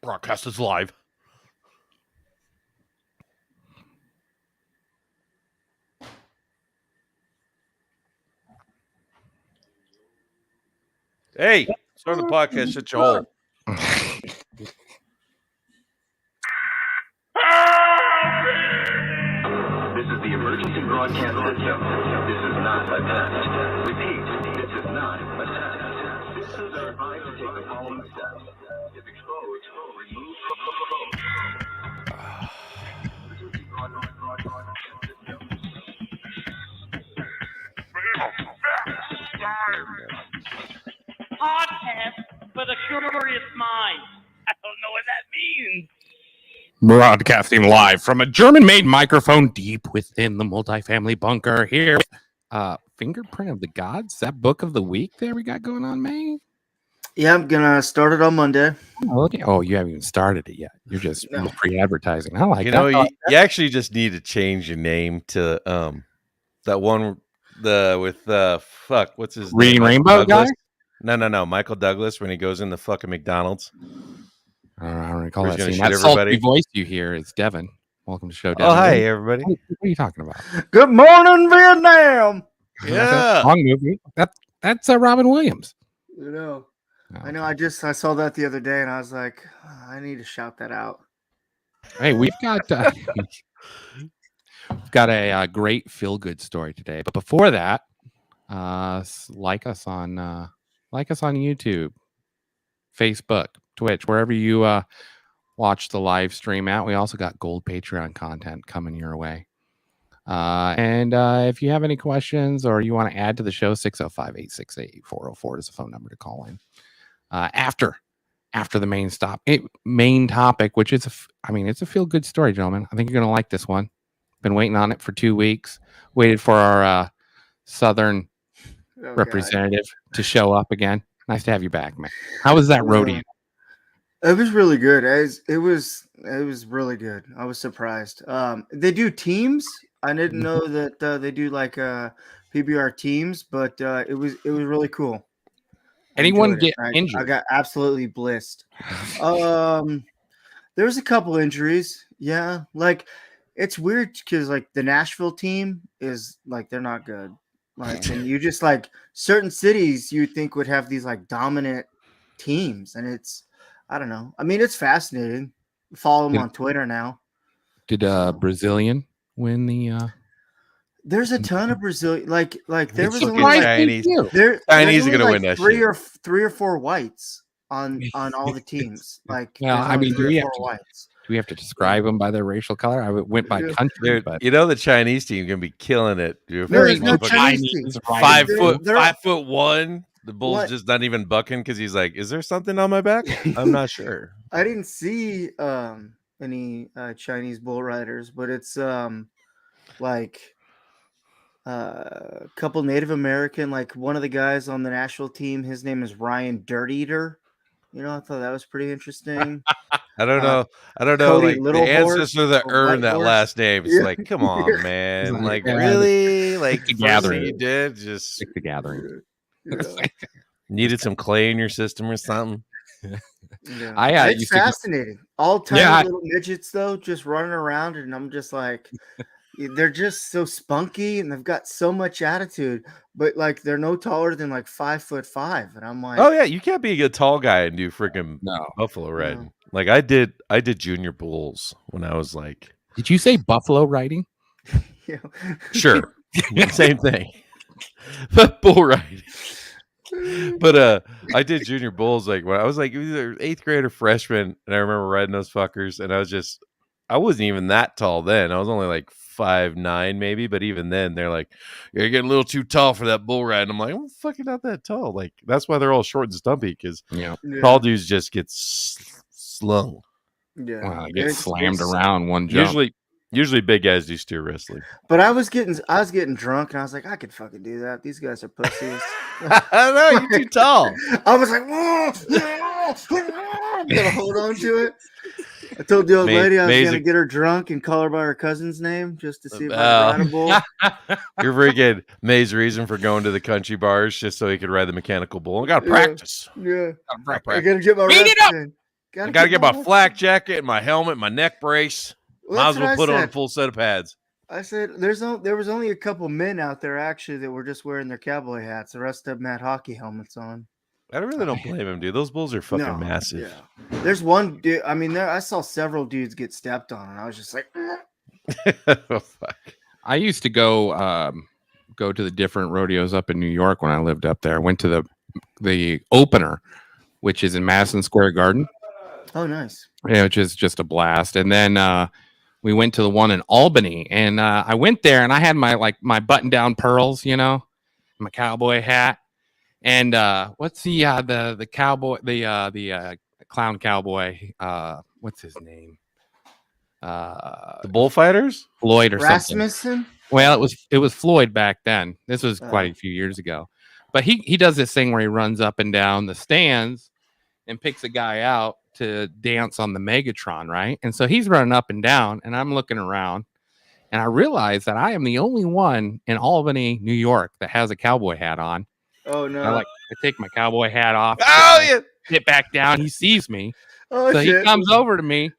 Broadcast is live. Hey, start the podcast. Shut your hole. This is the emergency broadcast system. This is not a test. Repeat, this is not a test. Citizens are advised to take the following steps. If exposed, remove from the phone. Emergency broadcast system. Podcast for the curious mind. I don't know what that means. Broadcasting live from a German-made microphone deep within the multifamily bunker here. Fingerprint of the Gods, that book of the week there we got going on, May? Yeah, I'm gonna start it on Monday. Oh, okay. Oh, you haven't even started it yet. You're just No. pre-advertising. I like You that. know, you actually just need to change your name to that one with what's his Reading name? Rainbow Douglas? guy? No, Michael Douglas when he goes in the fucking McDonald's. I don't recall Who's that gonna scene. shoot That sultry everybody? voice you hear is Devin. Welcome to the show, Devin. Oh, hi everybody. What are you talking about? Good morning, Vietnam. That's a Yeah. song movie. That's Robin Williams. You know, Oh, I know. I saw that the other day, and I was like, I need to shout that out. Hey, we've got a great feel-good story today. But before that, like us on YouTube, Facebook, Twitch, wherever you watch the live stream at. We also got gold Patreon content coming your way. And if you have any questions or you want to add to the show, 605-868-8404 is the phone number to call in. After the main topic, which is it's a feel-good story, gentlemen. I think you're gonna like this one. Been waiting on it for 2 weeks. Waited for our Southern Oh, representative to show up again. Nice to have you back, man. How was that rodeo? God. It was really good. It was really good. I was surprised. They do teams. I didn't know that they do like PBR teams, but it was really cool. I Anyone enjoyed it. get injured? I got absolutely blissed. There was a couple injuries. Yeah, like it's weird because like the Nashville team is like they're not good. Like and you just like certain cities you think would have these like dominant teams, and it's I don't know. I mean, it's fascinating. Follow them Yeah. on Twitter now. Did Brazilian win the? There's a ton of Brazilian like there was fucking only like Chinese. there's Chinese are only, gonna like win that three shit. three or four whites on all the teams. Like Well, there's I only mean, do three we or have four to- whites. Do we have to describe them by their racial color? I went by Yeah. country, Dude, but you know the Chinese team gonna be killing it. Dude. There is Fucking no fucking Chinese team. five They're- foot they're- 5'1". The bull's What? just not even bucking because he's like, "Is there something on my back? I'm not sure." I didn't see any Chinese bull riders, but it's like a couple Native American, like one of the guys on the national team, his name is Ryan Dirt Eater. You know, I thought that was pretty interesting. I don't know. Cody Like the Little Horse, ancestor that or earned White that Horse. last name. It's Yeah. like, come on, man. Like, Like, yeah, really? Like, the the first thing gathering. you did just Stick the gathering. Yeah. needed some clay in your system or something. Yeah. I It's used to go- fascinating. All tiny Yeah, I- little midgets though, just running around, and I'm just like, they're just so spunky, and they've got so much attitude, but like they're no taller than like 5'5", and I'm like, Oh yeah, you can't be a tall guy and do freaking No. buffalo riding. No. Like I did junior bulls when I was like, Did you say buffalo riding? you know. sure, same thing, but bull riding. But I did junior bulls like when I was like either 8th grade or freshman, and I remember riding those fuckers, and I wasn't even that tall then. I was only like 5'9" maybe, but even then they're like, you're getting a little too tall for that bull ride. And I'm like, I'm fucking not that tall. Like that's why they're all short and stumpy because Yeah. Yeah. tall dudes just get slung. Yeah. Well, I get It's- slammed it's- around one jump. Usually big guys do steer wrestling. But I was getting drunk, and I was like, I could fucking do that. These guys are pussies. I don't know, you're too tall. I was like, I'm gonna hold on to it. I told the old lady I was Amazing. gonna get her drunk and call her by her cousin's name just to see if I Oh. could ride a bull. You're freaking May's reason for going to the country bars just so he could ride the mechanical bull. I got to Yeah. practice. Yeah, Gotta I gotta get my Beat reps it up! in. I gotta get my flak jacket and my helmet, my neck brace. Well, Might as well that's put what I on a said. full set of pads. I said there was only a couple men out there actually that were just wearing their cowboy hats. The rest of them had hockey helmets on. I really don't blame him, dude. Those bulls are fucking No, massive. Yeah. There's one dude. I mean, I saw several dudes get stepped on, and I was just like, Oh, fuck. I used to go to the different rodeos up in New York when I lived up there. I went to the opener, which is in Madison Square Garden. oh, nice. Yeah, which is just a blast. And then we went to the one in Albany, and I went there, and I had my button down pearls, my cowboy hat, and what's the cowboy, the clown cowboy, what's his name? The bullfighters? Floyd or something. Rasmussen. Well, it was Floyd back then. This was quite a few years ago, but he does this thing where he runs up and down the stands and picks a guy out to dance on the Megatron, right? And so he's running up and down, and I'm looking around, and I realize that I am the only one in Albany, New York, that has a cowboy hat on. Oh no! I take my cowboy hat off, get back down. He sees me, Oh so shit! he comes over to me,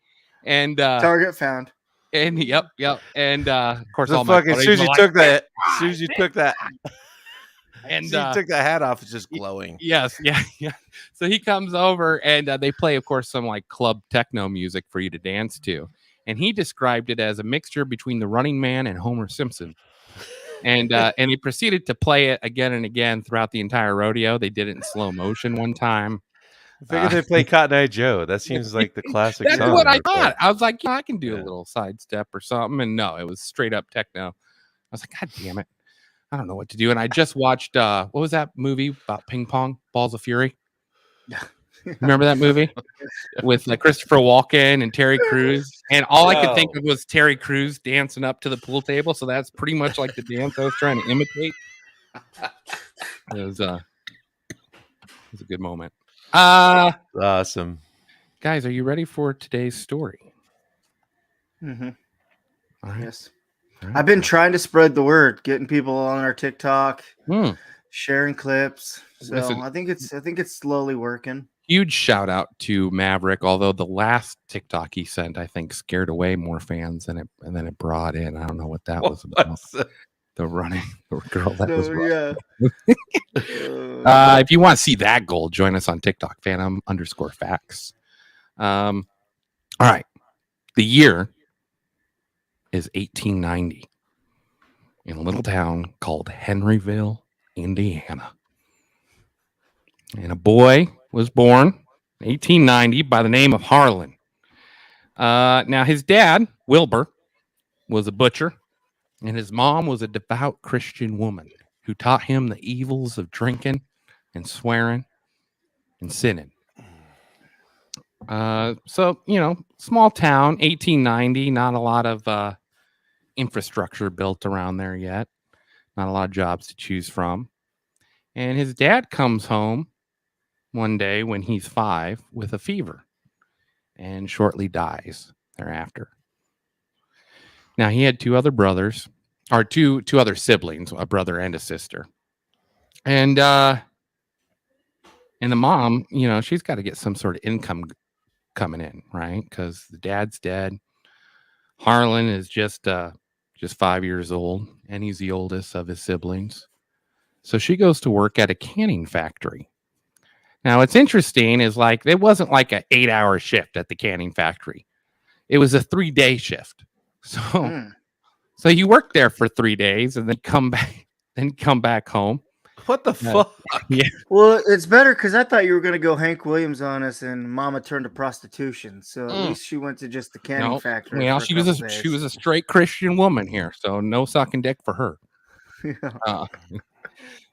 and Target found. and yep, and of course, So all my fucking, as buddies soon as were you like, took that, as soon as you took that, and as soon as you took that hat off, it's just glowing. yes, yeah. So he comes over, and they play, of course, some like club techno music for you to dance to. And he described it as a mixture between the Running Man and Homer Simpson. And he proceeded to play it again and again throughout the entire rodeo. They did it in slow motion one time. I figured they play Cotton Eye Joe. That seems like the classic That's song. what I they play. thought. I was like, I can do Yeah. a little sidestep or something. And no, it was straight up techno. I was like, God damn it. I don't know what to do. And I just watched, what was that movie about ping pong? Balls of Fury? Remember that movie with Christopher Walken and Terry Crews? And all I could think of was Terry Crews dancing up to the pool table. So that's pretty much like the dance I was trying to imitate. It was a good moment. Awesome. Guys, are you ready for today's story? Mm-hmm. All right. Yes. All right. I've been trying to spread the word, getting people on our TikTok, Hmm. sharing clips. So Listen. I think it's slowly working. Huge shout out to Maverick, although the last TikTok he sent, I think, scared away more fans than it brought in. I don't know what that was about. The running girl that was running. Yeah. If you want to see that goal, join us on TikTok, Phantom_facts. All right. The year is 1890 in a little town called Henryville, Indiana. And a boy was born in 1890 by the name of Harlan. Now, his dad, Wilbur, was a butcher, and his mom was a devout Christian woman who taught him the evils of drinking and swearing and sinning. So, small town, 1890, not a lot of infrastructure built around there yet, not a lot of jobs to choose from. And his dad comes home one day when he's 5 with a fever and shortly dies thereafter. Now, he had two other siblings, a brother and a sister. And the mom, she's got to get some sort of income coming in, right? Because the dad's dead. Harlan is just 5 years old, and he's the oldest of his siblings. So she goes to work at a canning factory. Now, what's interesting is it wasn't like an 8-hour shift at the canning factory. It was a 3-day shift. So you work there for 3 days and then come back home. What the fuck? Yeah. Well, it's better because I thought you were going to go Hank Williams on us and Mama turned to prostitution. So at least she went to just the canning factory. Well, for she was a straight Christian woman here, so no sucking dick for her. Yeah.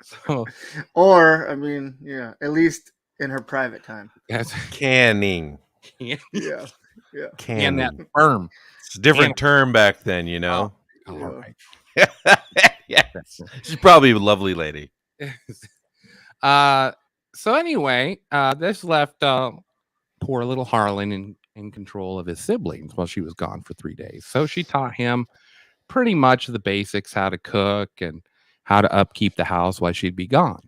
So Or, I mean, yeah, at least in her private time. that's Canning. Yeah. Yeah. and that Canning. firm. It's a different term back then, you know? All right. Yeah. She's probably a lovely lady. So anyway, this left poor little Harlan in control of his siblings while she was gone for 3 days. So she taught him pretty much the basics, how to cook and how to upkeep the house while she'd be gone.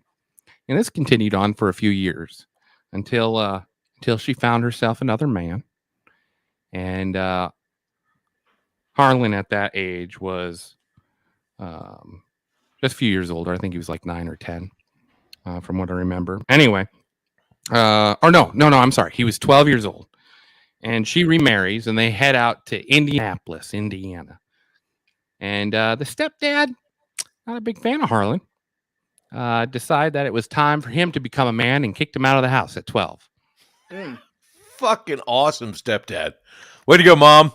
And this continued on for a few years until until she found herself another man. And Harlan at that age was just a few years older. I think he was like 9 or 10, from what I remember. Anyway, I'm sorry. He was 12 years old. And she remarries, and they head out to Indianapolis, Indiana. And the stepdad, not a big fan of Harlan, decided that it was time for him to become a man and kicked him out of the house at 12. Fucking awesome stepdad. Way to go, Mom.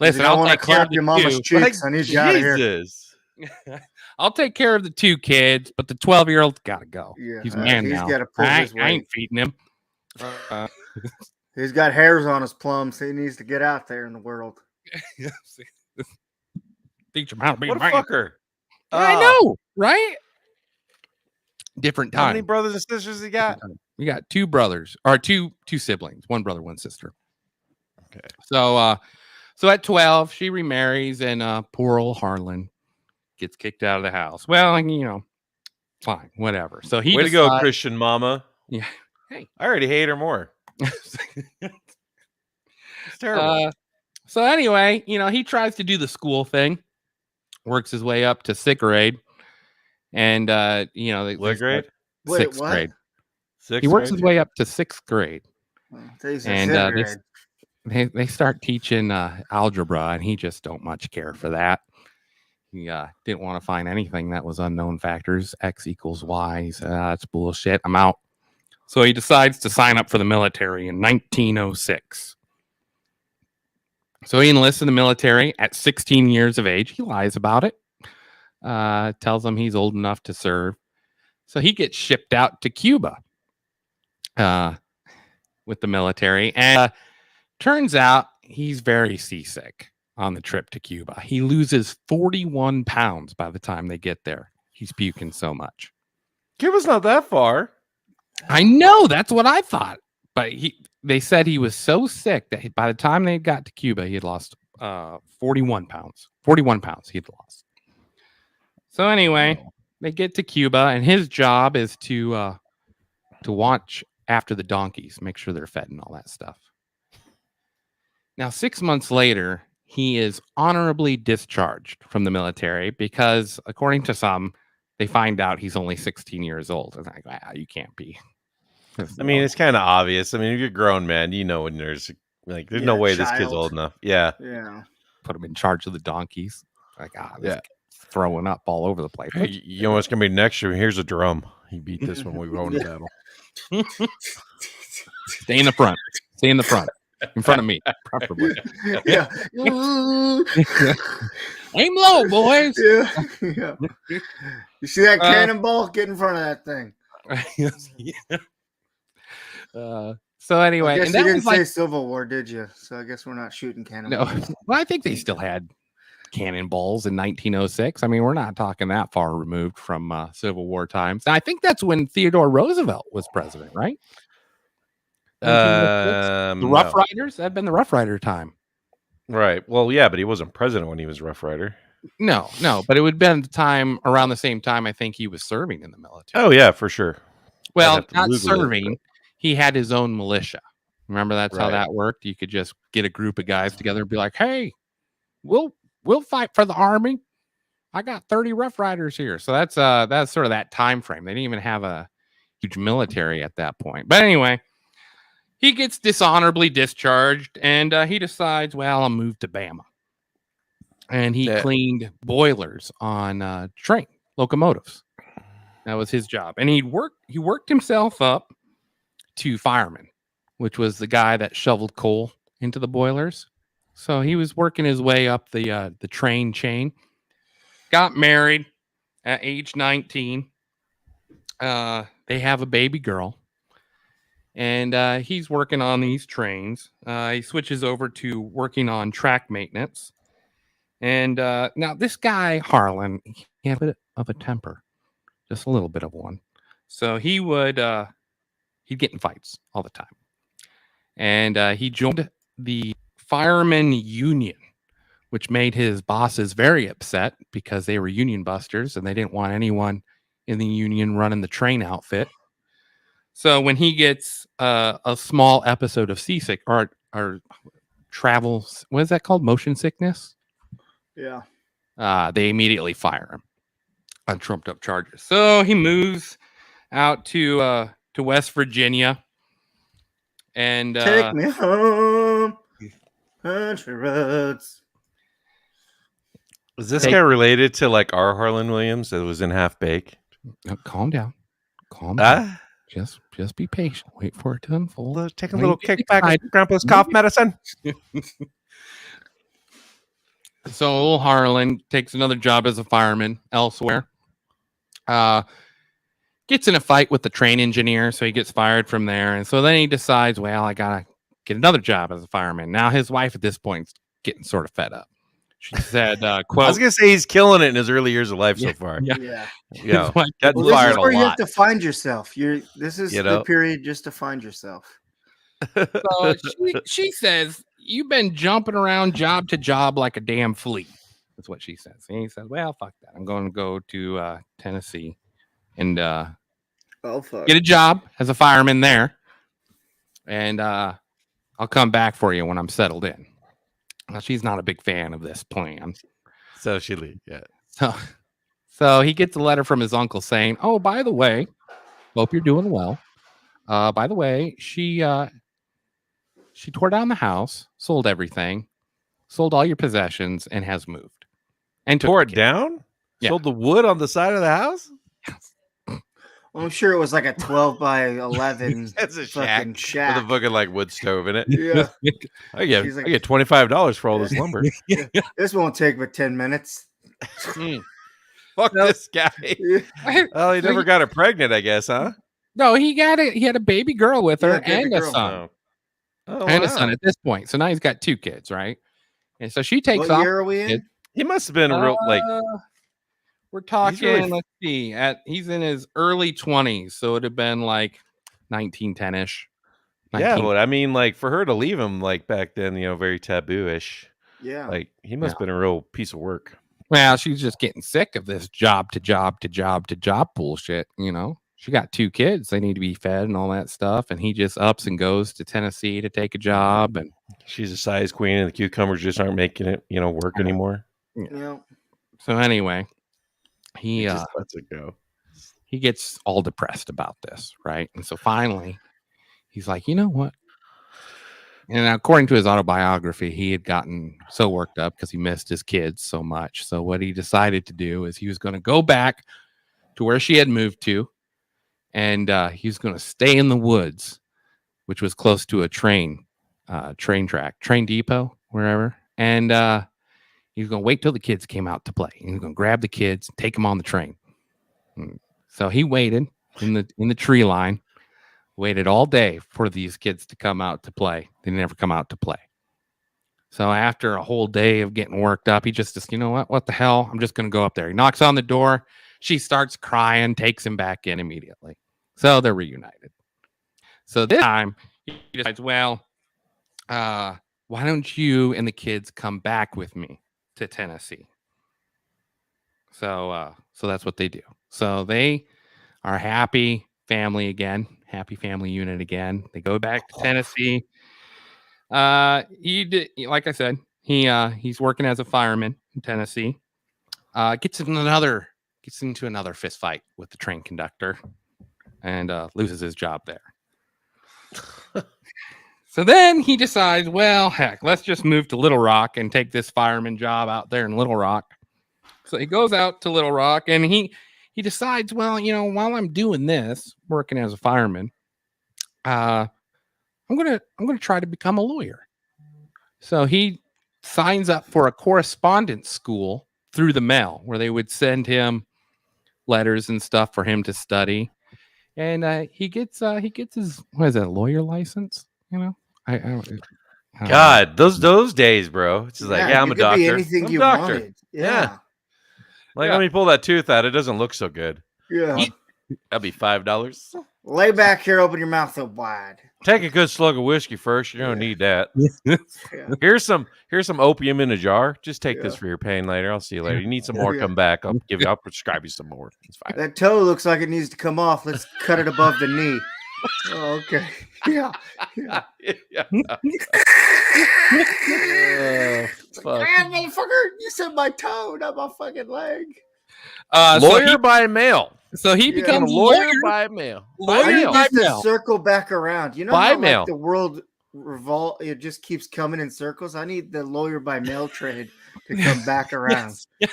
Listen, I I'll want to take care of clap your the mama's two. cheeks. I need you out of here. Jesus. I'll take care of the 2 kids, but the 12-year-old's got to go. Yeah, He's a man he's now. gotta pull his I ain't weight. feeding him. He's got hairs on his plums. So he needs to get out there in the world. Teach him how to be What a a man. fucker. I know, right? Different How many time. brothers and sisters he got? We got 2 brothers, or two siblings, 1 brother, 1 sister. Okay. So at 12, she remarries, and poor old Harlan gets kicked out of the house. Well, fine, whatever. So he Way to go, Christian mama. Yeah. Hey. I already hate her more. It's terrible. So anyway, he tries to do the school thing, works his way up to 6th grade, and What grade? Wait, 6th what? grade. Sixth He works grade? his way up to 6th grade, Oh, they said and fifth grade. they start teaching algebra, and he just don't much care for that. He didn't want to find anything that was unknown factors. X equals Y. He said, that's bullshit. I'm out. So he decides to sign up for the military in 1906. So he enlists in the military at 16 years of age. He lies about it. Tells them he's old enough to serve. So he gets shipped out to Cuba with the military. And turns out he's very seasick on the trip to Cuba. He loses 41 pounds by the time they get there. He's puking so much. Cuba's not that far. I know, that's what I thought. But they said he was so sick that by the time they got to Cuba, he had lost 41 pounds. 41 pounds he had lost. So anyway, they get to Cuba, and his job is to watch after the donkeys, make sure they're fed and all that stuff. Now, 6 months later, he is honorably discharged from the military because, according to some, they find out he's only 16 years old. And like, wow, you can't be. I mean, it's kind of obvious. I mean, if you're a grown man, when there's there's no Yeah, way this kid's child. old enough. Yeah. Yeah. Put him in charge of the donkeys. Like, this Yeah. kid's throwing up all over the place. Hey, you know what's gonna be next year? Here's a drum. He beat this when we go into battle. Stay in the front. Stay in the front. In front of me, preferably. Yeah. Aim low, boys. Yeah. Yeah. You see that cannonball? Get in front of that thing. So anyway, I guess and you that didn't was like say Civil War, did you? So I guess we're not shooting no. cannonballs. Well, I think they still had cannonballs in 1906. I mean, we're not talking that far removed from Civil War times. And I think that's when Theodore Roosevelt was president, right? 1906? The Rough Riders. That'd been the Rough Rider time. Right. Well, yeah, but he wasn't president when he was Rough Rider. No, but it would have been the time around the same time I think he was serving in the military. Oh yeah, for sure. Well, have to not Google it, serving. He had his own militia. Remember, that's how Right. that worked. You could just get a group of guys together and be like, "Hey, we'll fight for the army. I got 30 Rough Riders here." So that's sort of that time frame. They didn't even have a huge military at that point. But anyway, he gets dishonorably discharged, and he decides, well, I'll move to Bama. And he Yeah. cleaned boilers on train locomotives. That was his job, and he worked himself up to fireman, which was the guy that shoveled coal into the boilers. So he was working his way up the train chain. Got married at age 19. They have a baby girl, and he's working on these trains. He switches over to working on track maintenance. And now this guy Harlan, he had a bit of a temper, just a little bit of one. So he would he'd get in fights all the time. And he joined the fireman union, which made his bosses very upset because they were union busters and they didn't want anyone in the union running the train outfit. So when he gets a small episode of seasick or travels, what is that called? Motion sickness. Yeah. They immediately fire him on trumped up charges. So he moves out to West Virginia, and Take me home, country roads. Is this guy related to like our Harlan Williams that was in Half Baked? calm down, calm down. Ah, Just be patient. Wait for it to unfold. take a Don't little get kickback excited. of Grandpa's cough medicine. So old Harlan takes another job as a fireman elsewhere. Gets in a fight with the train engineer, so he gets fired from there. And so then he decides, well, I gotta get another job as a fireman. Now his wife at this point is getting sort of fed up. She said, I quote, was gonna say he's killing it in his early years of life so far. yeah. Yeah. You know, His wife getting Well, this fired is a where you have lot. to find yourself. This is You the know? period just to find yourself. So she says, you've been jumping around job to job like a damn flea. That's what she says. And he says, well, fuck that. I'm going to go to Tennessee and Oh fuck. get a job as a fireman there. And I'll come back for you when I'm settled in. Now, she's not a big fan of this plan. So she leave. Yeah. So he gets a letter from his uncle saying, oh, by the way, hope you're doing well. By the way, she tore down the house, sold everything, sold all your possessions, and has moved. And took Tore the it kid. down? Yeah. Sold the wood on the side of the house? I'm sure it was like a 12 by 11 That's a fucking With shack. a fucking like wood stove in it. Yeah. I get She's like- $25 for all this lumber. This won't take but 10 minutes. Mm. Fuck this guy. Yeah. Well, he So never you- got her pregnant, I guess, huh? No, he had a baby girl with her Yeah, baby and a girl. son. Oh, And a wow. son at this point. So now he's got 2 kids, right? And so she takes What off. year are we in? It- He must have been a real like We're talking, really- let's see, he's in his early 20s, so it'd have been like 1910-ish. yeah, but I mean, like for her to leave him like back then, very taboo-ish. Yeah. Like he must have been a real piece of work. Well, she's just getting sick of this job to job to job to job bullshit, She got 2 kids, they need to be fed and all that stuff, and he just ups and goes to Tennessee to take a job. And She's a size queen, and the cucumbers just aren't making it, work anymore. Yeah. so anyway, He he just lets it go. he gets all depressed about this, right? And so finally, he's like, you know what? And according to his autobiography, he had gotten so worked up because he missed his kids so much. So what he decided to do is he was going to go back to where she had moved to, and he was going to stay in the woods, which was close to a train track, train depot, wherever. And he was going to wait till the kids came out to play. He was going to grab the kids, take them on the train. So he waited in the tree line, waited all day for these kids to come out to play. They never come out to play. So after a whole day of getting worked up, he just you know what the hell? I'm just going to go up there. He knocks on the door. She starts crying, takes him back in immediately. So they're reunited. So this time he decides, well, why don't you and the kids come back with me to Tennessee? So that's what they do. So they are happy family again, happy family unit again. They go back to Tennessee. He did, like I said, he's working as a fireman in Tennessee. Gets into another fist fight with the train conductor and loses his job there. So then he decides, well, heck, let's just move to Little Rock and take this fireman job out there in Little Rock. So he goes out to Little Rock and he decides, well, while I'm doing this, working as a fireman, I'm gonna try to become a lawyer. So he signs up for a correspondence school through the mail, where they would send him letters and stuff for him to study, and he gets his a lawyer license. I don't know. God, those days, bro. It's just like, yeah, I'm you a could doctor. Be anything I'm a you doctor. wanted. Yeah. Yeah. Like, Yeah. let me pull that tooth out. It doesn't look so good. Yeah. That'll be $5. Lay back here, open your mouth so wide. Take a good slug of whiskey first. You don't need that. Yeah. Here's some opium in a jar. Just take this Yeah. for your pain later. I'll see you later. You need some more? Yeah. Come back. I'll prescribe you some more. It's fine. That toe looks like it needs to come off. Let's cut it above the knee. Oh, okay. Yeah. Yeah. Yeah. Fuck. Man, motherfucker, you said my toe, not my fucking leg. Lawyer by mail. So he Yeah. Became becomes a a lawyer lawyer. by mail. Lawyer By I need mail. by this to mail. circle back around. You know By how mail. like the world it just keeps coming in circles. I need the lawyer by mail trade to come back around. Yes.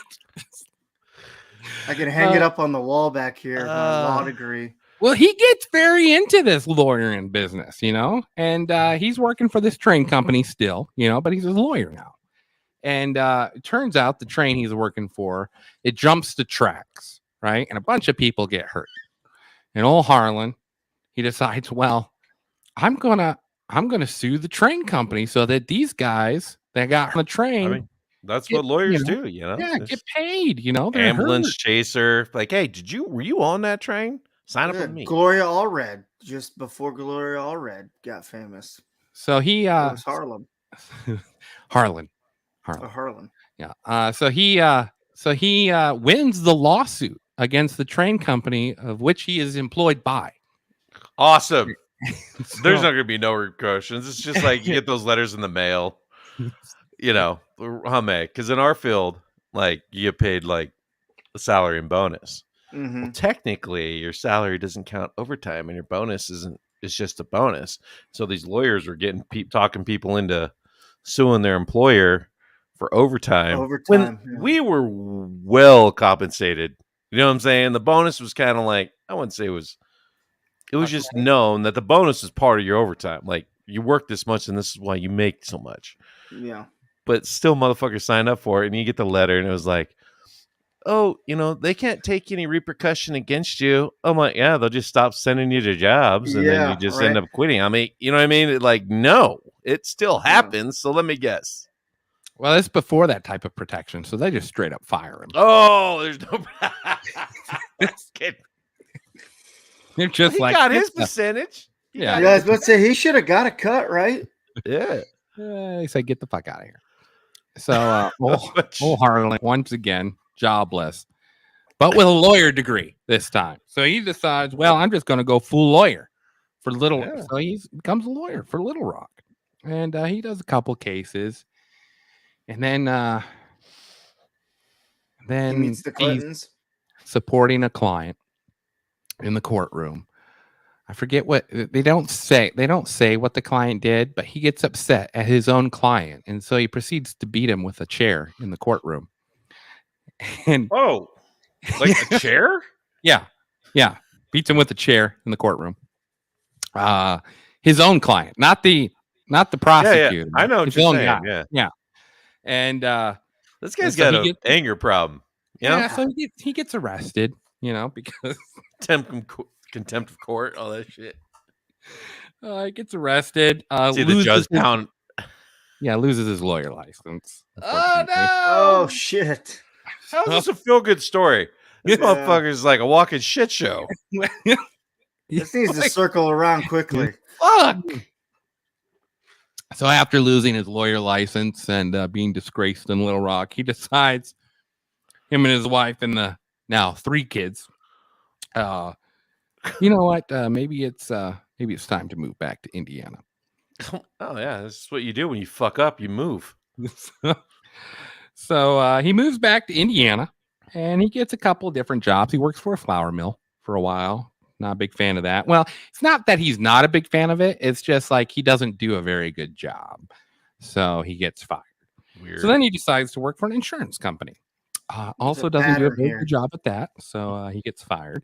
I can hang it up on the wall back here. My law degree. Well, he gets very into this lawyering business, you know, and he's working for this train company still, you know, but he's a lawyer now. And it turns out the train he's working for, it jumps the tracks, right? And a bunch of people get hurt. And old Harlan, he decides, well, I'm gonna sue the train company so that these guys that got on the train, I mean, that's Get- what lawyers you know, do, you know. yeah, Just get paid, you know, they're ambulance hurt. chaser. Like, hey, were you on that train? Sign up Yeah, with me. Gloria Allred, just before Gloria Allred got famous. So he It was Harlem. Harlan. Or Harlan. Yeah. So he wins the lawsuit against the train company of which he is employed by. Awesome. There's So- not gonna be no repercussions. It's just like you get those letters in the mail, you know, because in our field, like you get paid like a salary and bonus. Mm-hmm. Technically, your salary doesn't count overtime, and your bonus isn't. It's just a bonus. So these lawyers are getting talking people into suing their employer for overtime. Overtime, When yeah. we were well compensated. You know what I'm saying? The bonus was kind of like, I wouldn't say it was just known that the bonus is part of your overtime. Like you work this much and this is why you make so much. Yeah. But still motherfuckers signed up for it, and you get the letter and it was like, oh, you know, they can't take any repercussion against you. I'm like, yeah, they'll just stop sending you to jobs and then Yeah, you just right. end up quitting. I mean, you know what I mean? Like, no, it still happens. So let me guess. Well, it's before that type of protection, so they just straight up fire him. Oh, there's no. Okay. They're just He like got his "It's a-" percentage. He Yeah. got Yeah, I was about to say he should have got a cut, right? yeah. They say get the fuck out of here. So old Harlan once again jobless, but with a lawyer degree this time. So he decides, well, I'm just going to go full lawyer for Little. Yeah. So he becomes a lawyer for Little Rock, and he does a couple cases, and then He meets the he's Clintons. supporting a client in the courtroom. I forget what they don't say. They don't say what the client did, but he gets upset at his own client, and so he proceeds to beat him with a chair in the courtroom. And Oh, like a chair? yeah, beats him with a chair in the courtroom. His own client, not the prosecutor. I know what his you're own saying. guy. Yeah. And This guy's so got he an gets- anger problem. You know? yeah, so he gets arrested. You know, because Contempt of court, all that shit. he gets arrested. See the judge pound. loses his lawyer license. Oh no! Oh shit. How is this a feel good story? This Yeah. motherfucker's like a walking shit show. This needs to circle around quickly. Fuck. So after losing his lawyer license and being disgraced in Little Rock, he decides him and his wife and the now 3 kids. You know what? Maybe it's time to move back to Indiana. Oh yeah, this is what you do when you fuck up. You move. So he moves back to Indiana, and he gets a couple of different jobs. He works for a flour mill for a while. Not a big fan of that. Well, it's not that he's not a big fan of it. It's just like he doesn't do a very good job. So he gets fired. Weird. So then he decides to work for an insurance company. Also a doesn't do a pattern very here. good job at that. So he gets fired.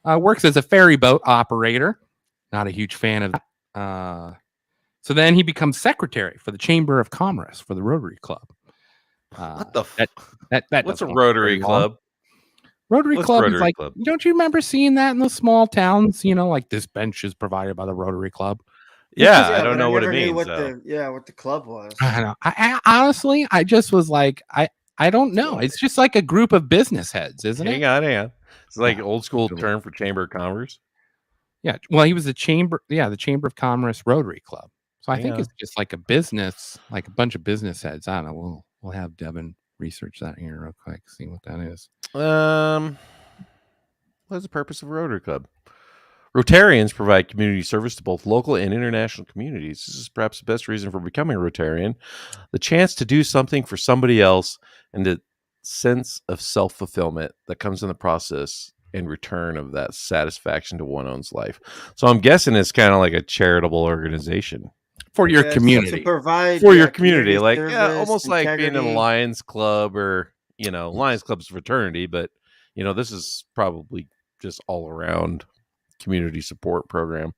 Works as a ferry boat operator. Not a huge fan of that. So then he becomes secretary for the Chamber of Commerce for the Rotary Club. what the that What's a doesn't work Rotary very well. Club? Rotary What's Club is Rotary like, Club? don't you remember seeing that in those small towns? You know, like this bench is provided by the Rotary Club. Yeah, I but don't know what it never knew means. What though. what the club was. I don't know. I honestly, I just was like, I don't know. It's just like a group of business heads, isn't it? Hang on. It's like Yeah, old school absolutely. term for Chamber of Commerce. Yeah. Well, he was the Chamber of Commerce Rotary Club. So I think Yeah. it's just like a business, like a bunch of business heads. I don't know. We'll have Devin research that here real quick, see what that is. What's the purpose of a Rotary Club? Rotarians provide community service to both local and international communities. This is perhaps the best reason for becoming a Rotarian. The chance to do something for somebody else and the sense of self-fulfillment that comes in the process in return of that satisfaction to one's own life. So I'm guessing it's kind of like a charitable organization. For your Yes, community. to provide For your community. Like, yeah, service, almost like being in a integrity. Lions Club or, Lions Club's fraternity, but, this is probably just all around community support program.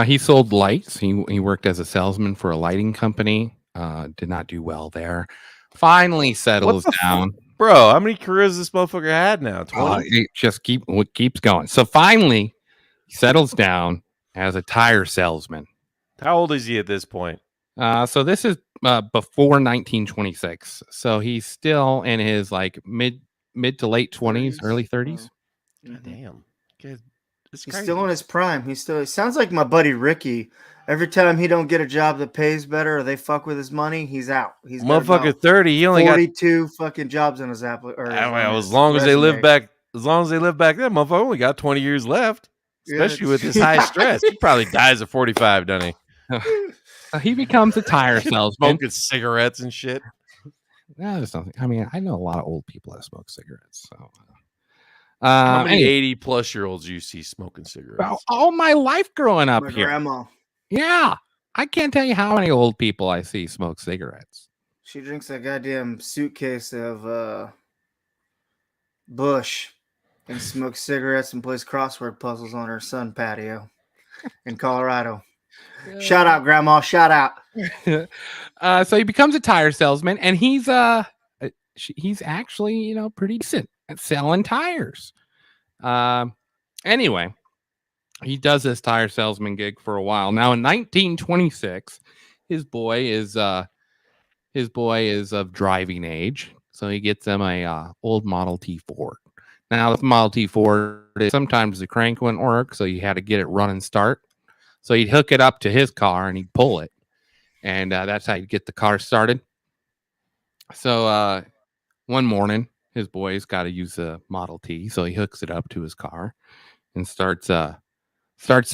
He sold lights. He worked as a salesman for a lighting company. Did not do well there. Finally settles down. Bro, how many careers this motherfucker had now? 20? It just keeps going. So finally, he settles down as a tire salesman. How old is he at this point? So this is before 1926. So he's still in his like mid to late 20s, early 30s. God damn. He's still in his prime. It sounds like my buddy Ricky. Every time he don't get a job that pays better or they fuck with his money, he's out. He's got motherfucker about 30. He only 42 fucking jobs on his application. as long as they live back then, motherfucker only got 20 years left. Especially with his high stress. He probably dies at 45, doesn't he? He becomes a tire salesman. Smoking cigarettes and shit. Yeah, there's something. I mean, I know a lot of old people that smoke cigarettes. So, how many 80-plus-year-olds you see smoking cigarettes? All my life growing up my here. grandma. Yeah, I can't tell you how many old people I see smoke cigarettes. She drinks a goddamn suitcase of Bush and smokes cigarettes and plays crossword puzzles on her sun patio in Colorado. Shout out, Grandma. Shout out. So he becomes a tire salesman, and he's actually pretty decent at selling tires. Anyway, he does this tire salesman gig for a while. Now in 1926, his boy is of driving age, so he gets him a old Model T Ford. Now the Model T Ford, sometimes the crank wouldn't work, so you had to get it run and start. So he'd hook it up to his car and he'd pull it, and that's how you'd get the car started. So one morning, his boy's got to use a Model T, so he hooks it up to his car and starts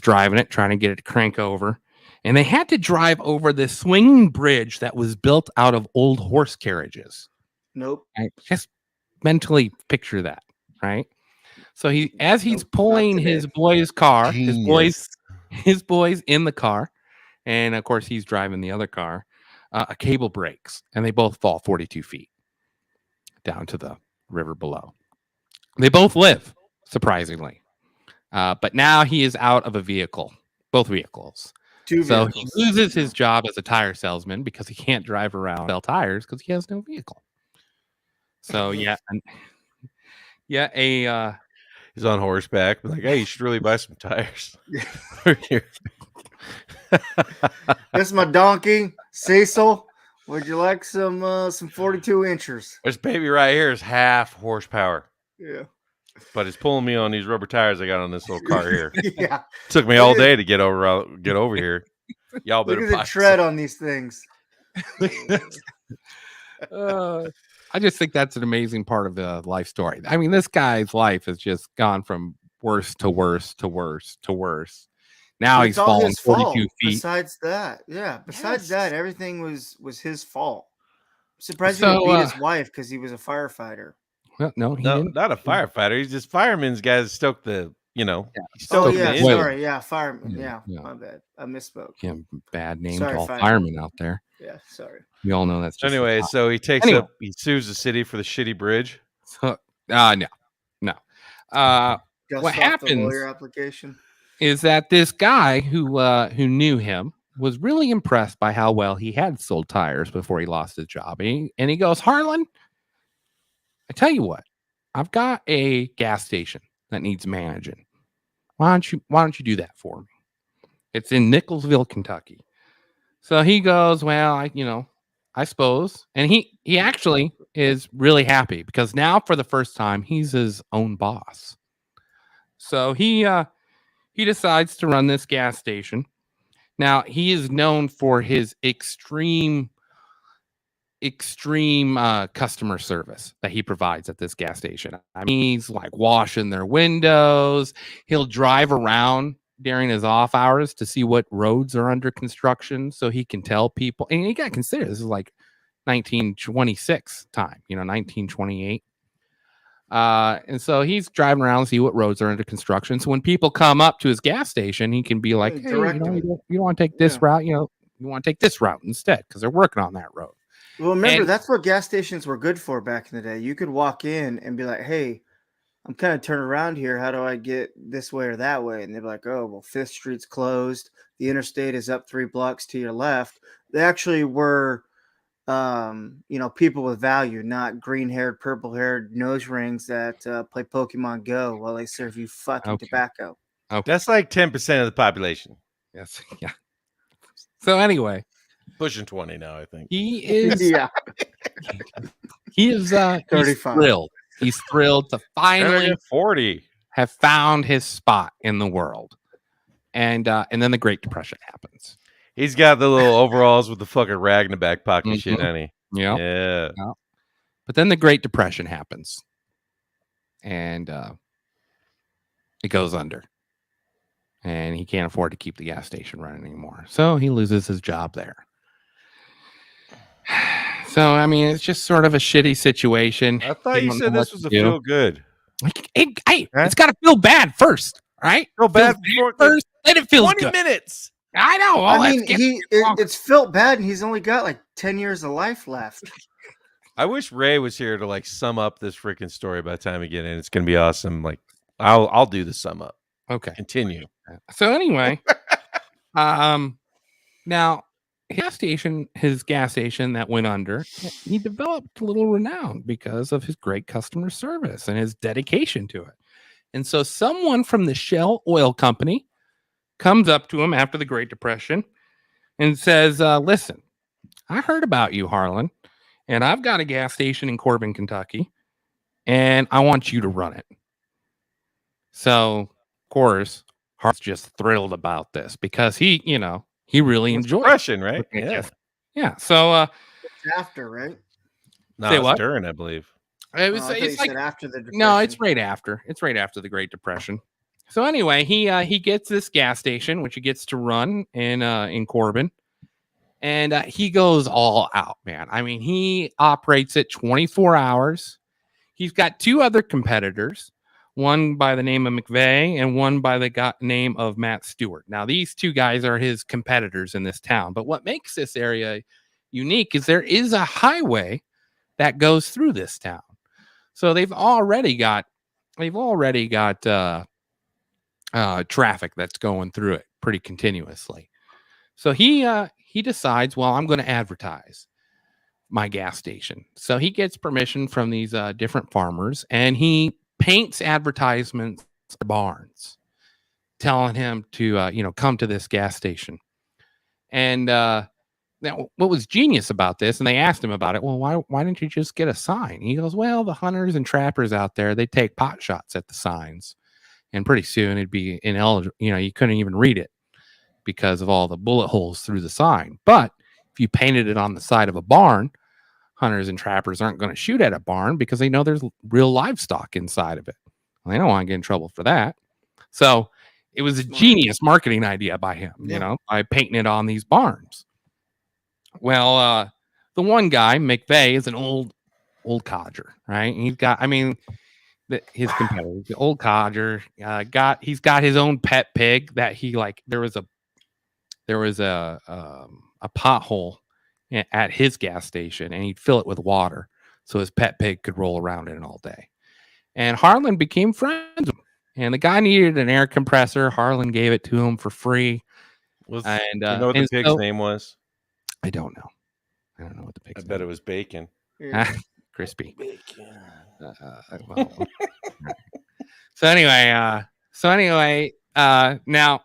driving it, trying to get it to crank over. And they had to drive over this swinging bridge that was built out of old horse carriages. Nope. I just mentally picture that, right? So he's pulling his boy's car, his boy's in the car, and of course he's driving the other car. A cable breaks, and they both fall 42 feet down to the river below. They both live, surprisingly, but now he is out of a vehicle, both vehicles. So he loses his job as a tire salesman because he can't drive around and sell tires because he has no vehicle. So he's on horseback. Like, hey, you should really buy some tires. This is my donkey, Cecil. Would you like some 42 inches? This baby right here is half horsepower. Yeah. But it's pulling me on these rubber tires I got on this little car here. Yeah. Took me all day to get over here. Y'all better look at the tread on these things. I just think that's an amazing part of the life story. I mean, this guy's life has just gone from worse to worse to worse to worse. Now he's fallen 42 feet. Besides that, everything was his fault. Surprised he didn't beat his wife because he was a firefighter. Well, no, not a firefighter. He's just firemen's guys stoke the, fireman. Yeah, my bad. I misspoke. Yeah, bad name to all firemen out there. Yeah, sorry. We all know that's just anyway. So he sues the city for the shitty bridge. No. What happens is that this guy who knew him was really impressed by how well he had sold tires before he lost his job, and he goes, Harlan, I tell you what, I've got a gas station that needs managing. Why don't you do that for me? It's in Nicholsville, Kentucky. So he goes, well, I suppose. And he actually is really happy because now for the first time, he's his own boss. So he decides to run this gas station. Now, he is known for his extreme extreme customer service that he provides at this gas station. I mean, he's like washing their windows. He'll drive around during his off hours to see what roads are under construction so he can tell people. And you got to consider this is like 1926 time, 1928. And so he's driving around to see what roads are under construction. So when people come up to his gas station, he can be like, hey, you don't want to take this route, you want to take this route instead because they're working on that road. Well, remember, that's what gas stations were good for back in the day. You could walk in and be like, hey, I'm kind of turning around here. How do I get this way or that way? And they'd be like, oh, well, 5th Street's closed. The interstate is up 3 blocks to your left. They actually were, people with value, not green-haired, purple-haired nose rings that play Pokemon Go while they serve you fucking tobacco. Okay. That's like 10% of the population. Yes. Yeah. So anyway. Pushing 20 now, I think. He is he's 35. thrilled. He's thrilled to finally 40 have found his spot in the world. And then the Great Depression happens. He's got the little overalls with the fucking rag in the back pocket shit, honey. Yeah. But then the Great Depression happens. And it goes under. And he can't afford to keep the gas station running anymore. So he loses his job there. So, I mean, it's just sort of a shitty situation. I thought you said this was a feel good. It's got to feel bad first, right? Feel bad first. Let it feel 20 good. minutes. I know. I mean, it's felt bad, and he's only got like 10 years of life left. I wish Ray was here to like sum up this freaking story by the time we get in. It's gonna be awesome. Like, I'll do the sum up. Okay. Continue. So anyway, now his gas station that went under, he developed a little renown because of his great customer service and his dedication to it. And so someone from the Shell Oil Company comes up to him after the Great Depression and says, listen, I heard about you, Harlan, and I've got a gas station in Corbin, Kentucky, and I want you to run it. So, of course, Harlan's just thrilled about this because he really enjoyed Depression, right? Yeah. So, After, right? No, Say it's what? during, I believe. It was. I thought It's you like said after the depression. no, it's right after. It's right after the Great Depression. So anyway, he gets this gas station, which he gets to run in Corbin, and he goes all out, man. I mean, he operates it 24 hours. He's got 2 other competitors, one by the name of McVeigh and one by the name of Matt Stewart. Now, these 2 guys are his competitors in this town. But what makes this area unique is there is a highway that goes through this town. So they've already got traffic that's going through it pretty continuously. So he decides, well, I'm going to advertise my gas station. So he gets permission from these different farmers, and he paints advertisements for barns telling him to come to this gas station. And now, what was genius about this, and they asked him about it, well, why didn't you just get a sign? He goes, well, the hunters and trappers out there, they take pot shots at the signs. And pretty soon it'd be ineligible. You couldn't even read it because of all the bullet holes through the sign. But if you painted it on the side of a barn, hunters and trappers aren't going to shoot at a barn because they know there's real livestock inside of it. Well, they don't want to get in trouble for that. So it was a genius marketing idea by him, by painting it on these barns. Well, the one guy, McVeigh, is an old codger, right? And he's got, his competitor, the old codger, he's got his own pet pig that he there was a pothole at his gas station, and he'd fill it with water so his pet pig could roll around in it all day. And Harlan became friends with him, and the guy needed an air compressor. Harlan gave it to him for free. You know what the pig's name was? I don't know. I don't know what the pig's I bet it was Bacon. Crispy. Bacon. So anyway, now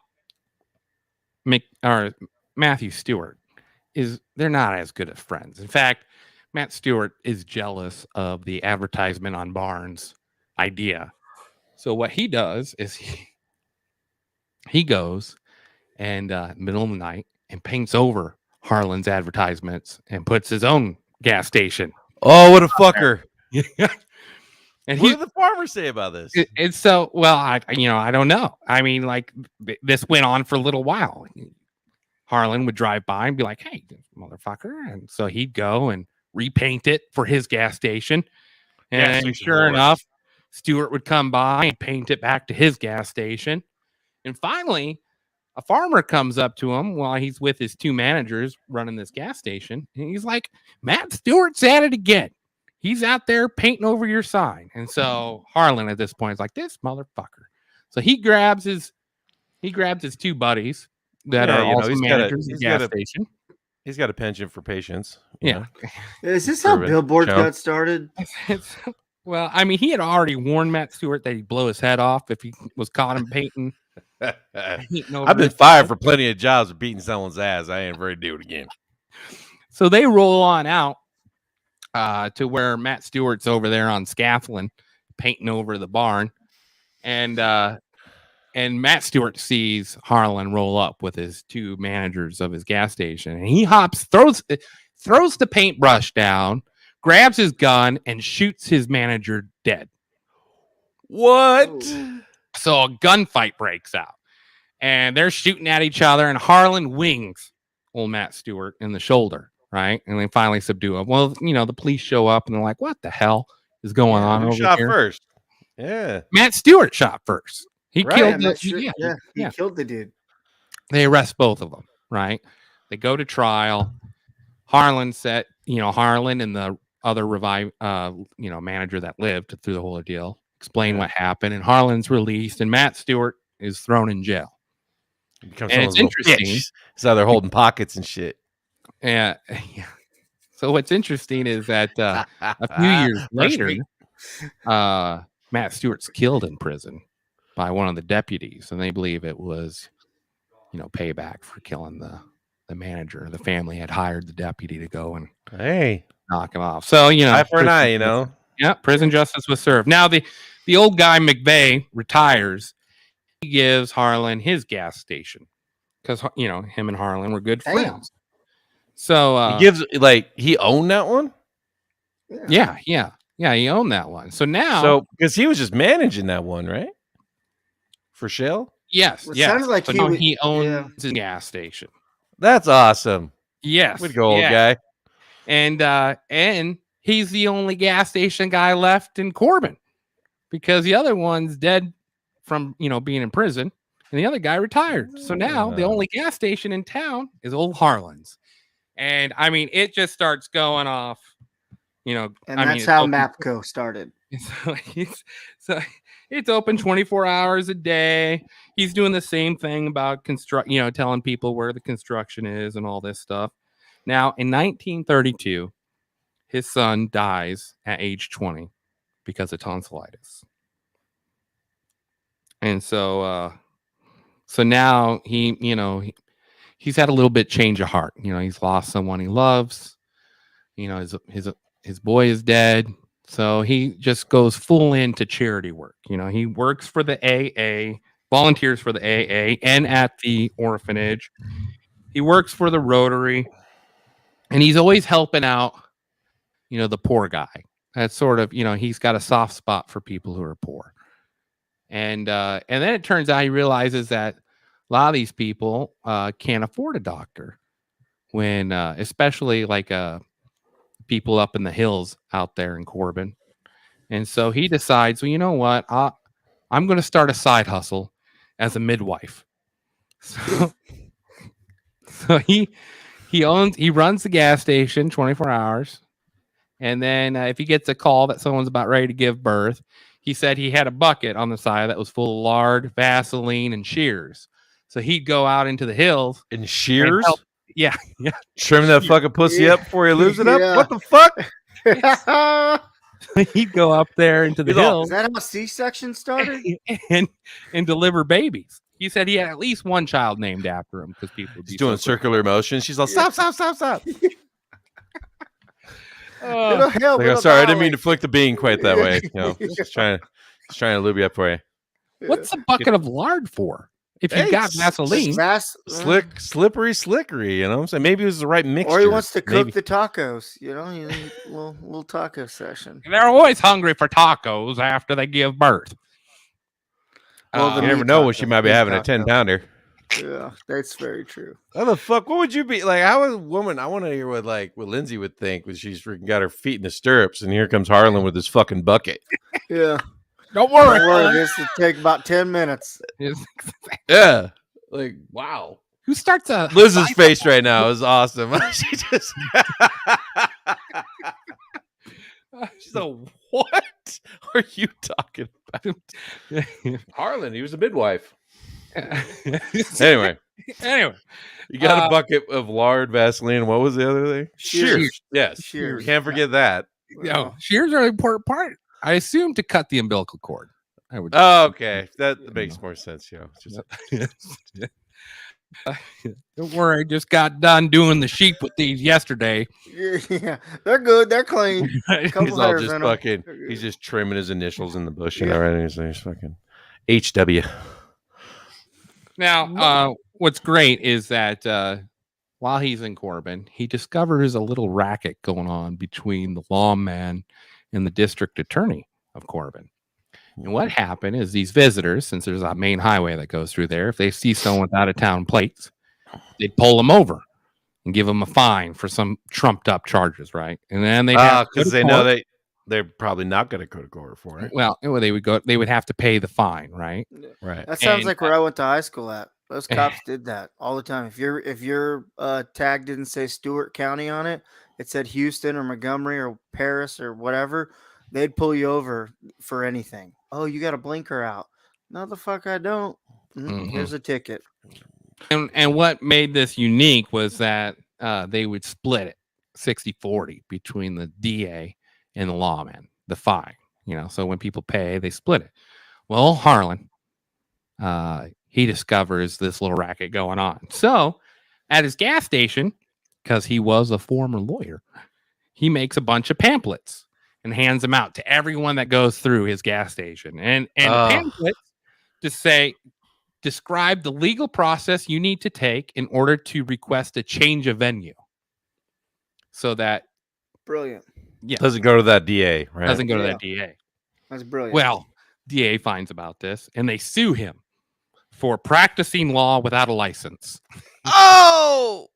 Matthew Stewart they're not as good of friends. In fact, Matt Stewart is jealous of the advertisement on barns idea. So what he does is he goes and middle of the night and paints over Harlan's advertisements and puts his own gas station. Oh, what a fucker! And What did the farmers say about this? it's so well. I don't know. I mean, like this went on for a little while. Harlan would drive by and be like, "Hey, motherfucker," and so he'd go and repaint it for his gas station. And station sure boy. enough, Stewart would come by and paint it back to his gas station. And finally, a farmer comes up to him while he's with his two managers running this gas station. And he's like, "Matt Stewart's at it again. He's out there painting over your sign." And so Harlan at this point is like, "This motherfucker." So he grabs his two buddies that Yeah, are you know, also he's got a- managers of he's the got gas a- station. He's got a penchant for patience. you Yeah. know. Is this how Proven. billboards Show. got started? Well, I mean, he had already warned Matt Stewart that he'd blow his head off if he was caught him painting over I've been his fired head. for plenty of jobs of beating someone's ass. I ain't afraid to do it again. So they roll on out to where Matt Stewart's over there on scaffolding, painting over the barn, and Matt Stewart sees Harlan roll up with his two managers of his gas station, and he throws the paintbrush down, grabs his gun, and shoots his manager dead. What? So a gunfight breaks out, and they're shooting at each other, and Harlan wings old Matt Stewart in the shoulder, right? And they finally subdue him. Well, the police show up, and they're like, "What the hell is going on Who over shot here?" first? Yeah. Matt Stewart shot first. He Right. killed Yeah, the, he killed the dude. They arrest both of them, right? They go to trial. Harlan and the other manager that lived through the whole ordeal explain what happened, and Harlan's released, and Matt Stewart is thrown in jail. Becomes And it's someone's little interesting. bitch. So they're holding pockets and shit. Yeah. So what's interesting is that a few years later, Matt Stewart's killed in prison by one of the deputies, and they believe it was, payback for killing the manager. The family had hired the deputy to go and Hey, knock him off. So eye for an eye, Yeah, prison justice was served. Now the old guy McVeigh retires. He gives Harlan his gas station because him and Harlan were good Damn. friends. So He gives he owned that one. yeah, he owned that one. So now, So because he was just managing that one, right? For Shell. yes, Well, it yes. sounds like so he now would- he owns yeah. his gas station. That's awesome. Yes, Way to go, old yeah. guy. And he's the only gas station guy left in Corbin because the other one's dead from being in prison, and the other guy retired. So now the only gas station in town is old Harlan's, and I mean it just starts going off. And that's how MAPCO started. So it's open 24 hours a day. He's doing the same thing about telling people where the construction is and all this stuff. Now, in 1932, his son dies at age 20 because of tonsillitis. And so now he's had a little bit change of heart. He's lost someone he loves. His boy is dead. So he just goes full into charity work. He works for the AA, volunteers for the AA and at the orphanage. He works for the Rotary, and he's always helping out, the poor guy. That's sort of, he's got a soft spot for people who are poor. And then it turns out he realizes that a lot of these people can't afford a doctor when, especially like people up in the hills out there in Corbin. And so he decides, well, you know what? I'm going to start a side hustle as a midwife. So he runs the gas station 24 hours. And then if he gets a call that someone's about ready to give birth, he said he had a bucket on the side that was full of lard, Vaseline, and shears. So he'd go out into the hills And shears. Yeah. Trim that fucking pussy up before he loses it up. Yeah. What the fuck? He'd go up there into the He's all- hills Is that how C-section started? and deliver babies. He said he had at least one child named after him because people would be He's doing so circular motion. She's like, stop. Little hell, Like, I'm little sorry, I didn't valley. mean to flick the bean quite that way. Just trying to lube you up for you. What's a bucket of lard for? If you got Thanks. Vaseline, Slippery, slickery. You know what I'm saying? Maybe it was the right mixture. or he wants to cook Maybe. the tacos. You know, little taco session. they're always hungry for tacos after they give birth. Well, the You never meat know when taco, she might be meat having a taco. 10-pounder. Yeah, that's very true. How the fuck? What would you be like? How a woman? I want to hear what Lindsay would think when she's freaking got her feet in the stirrups, and here comes Harlan with his fucking bucket. Yeah, Don't don't worry. worry. This will take about 10 minutes. Yeah, like wow. Who starts a Liz's face right now is awesome. She just she's like, what are you talking about? Harlan, he was a midwife. Anyway, you got a bucket of lard, Vaseline. What was the other thing? Shears. Yes. Shears. Can't forget that. No, shears are an important part. I assume to cut the umbilical cord. I would. Oh, okay. That makes more sense, yo. Just, Don't worry, I just got done doing the sheep with these yesterday. Yeah, they're good. They're clean. Couple he's all hairs just in 'em. fucking, he's just trimming his initials in the bush and everything. He's fucking HW. Now, what's great is that while he's in Corbin, he discovers a little racket going on between the lawman and the district attorney of Corbin. And what happened is these visitors, since there's a main highway that goes through there, if they see someone with out of town plates, they pull them over and give them a fine for some trumped up charges, right? And then they Because they know they're probably not going to go to court for it. well, they would have to pay the fine, right? Right. That sounds And- like where I went to high school at. Those cops did that all the time. If your tag didn't say Stewart County on it, it said Houston or Montgomery or Paris or whatever, they'd pull you over for anything. Oh, you got a blinker out. No, the fuck I don't. Mhm. Here's a ticket. And what made this unique was that they would split it 60-40 between the DA and the lawman, the fine. So when people pay, they split it. Well, Harlan, he discovers this little racket going on. So at his gas station, because he was a former lawyer, he makes a bunch of pamphlets and hands them out to everyone that goes through his gas station. And pamphlets to say, describe the legal process you need to take in order to request a change of venue. So that Brilliant. Doesn't go to that DA, right? doesn't go to Yeah. that DA. That's brilliant. Well, DA finds about this and they sue him for practicing law without a license. Oh!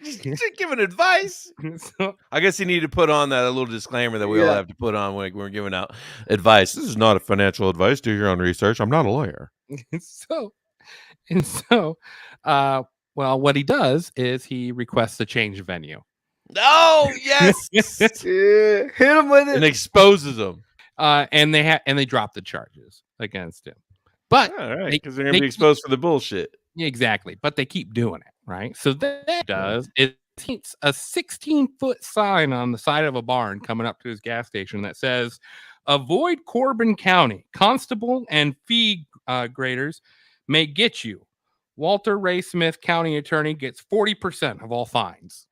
Just giving advice. So, I guess he needed to put on that little disclaimer that we all Yeah. have to put on when we're giving out advice. This is not a financial advice. Do your own research. I'm not a lawyer. so, well, what he does is he requests a change of venue. Oh, yes. Yeah, hit him with And it. exposes them. And they drop the charges against him. But All right. they- Because they're going to they- be exposed for the bullshit. exactly, but they keep doing it, right? So that does it paints a 16-foot sign on the side of a barn coming up to his gas station that says, "Avoid Corbin County. Constable and fee graders may get you. Walter Ray Smith, County Attorney, gets 40% of all fines."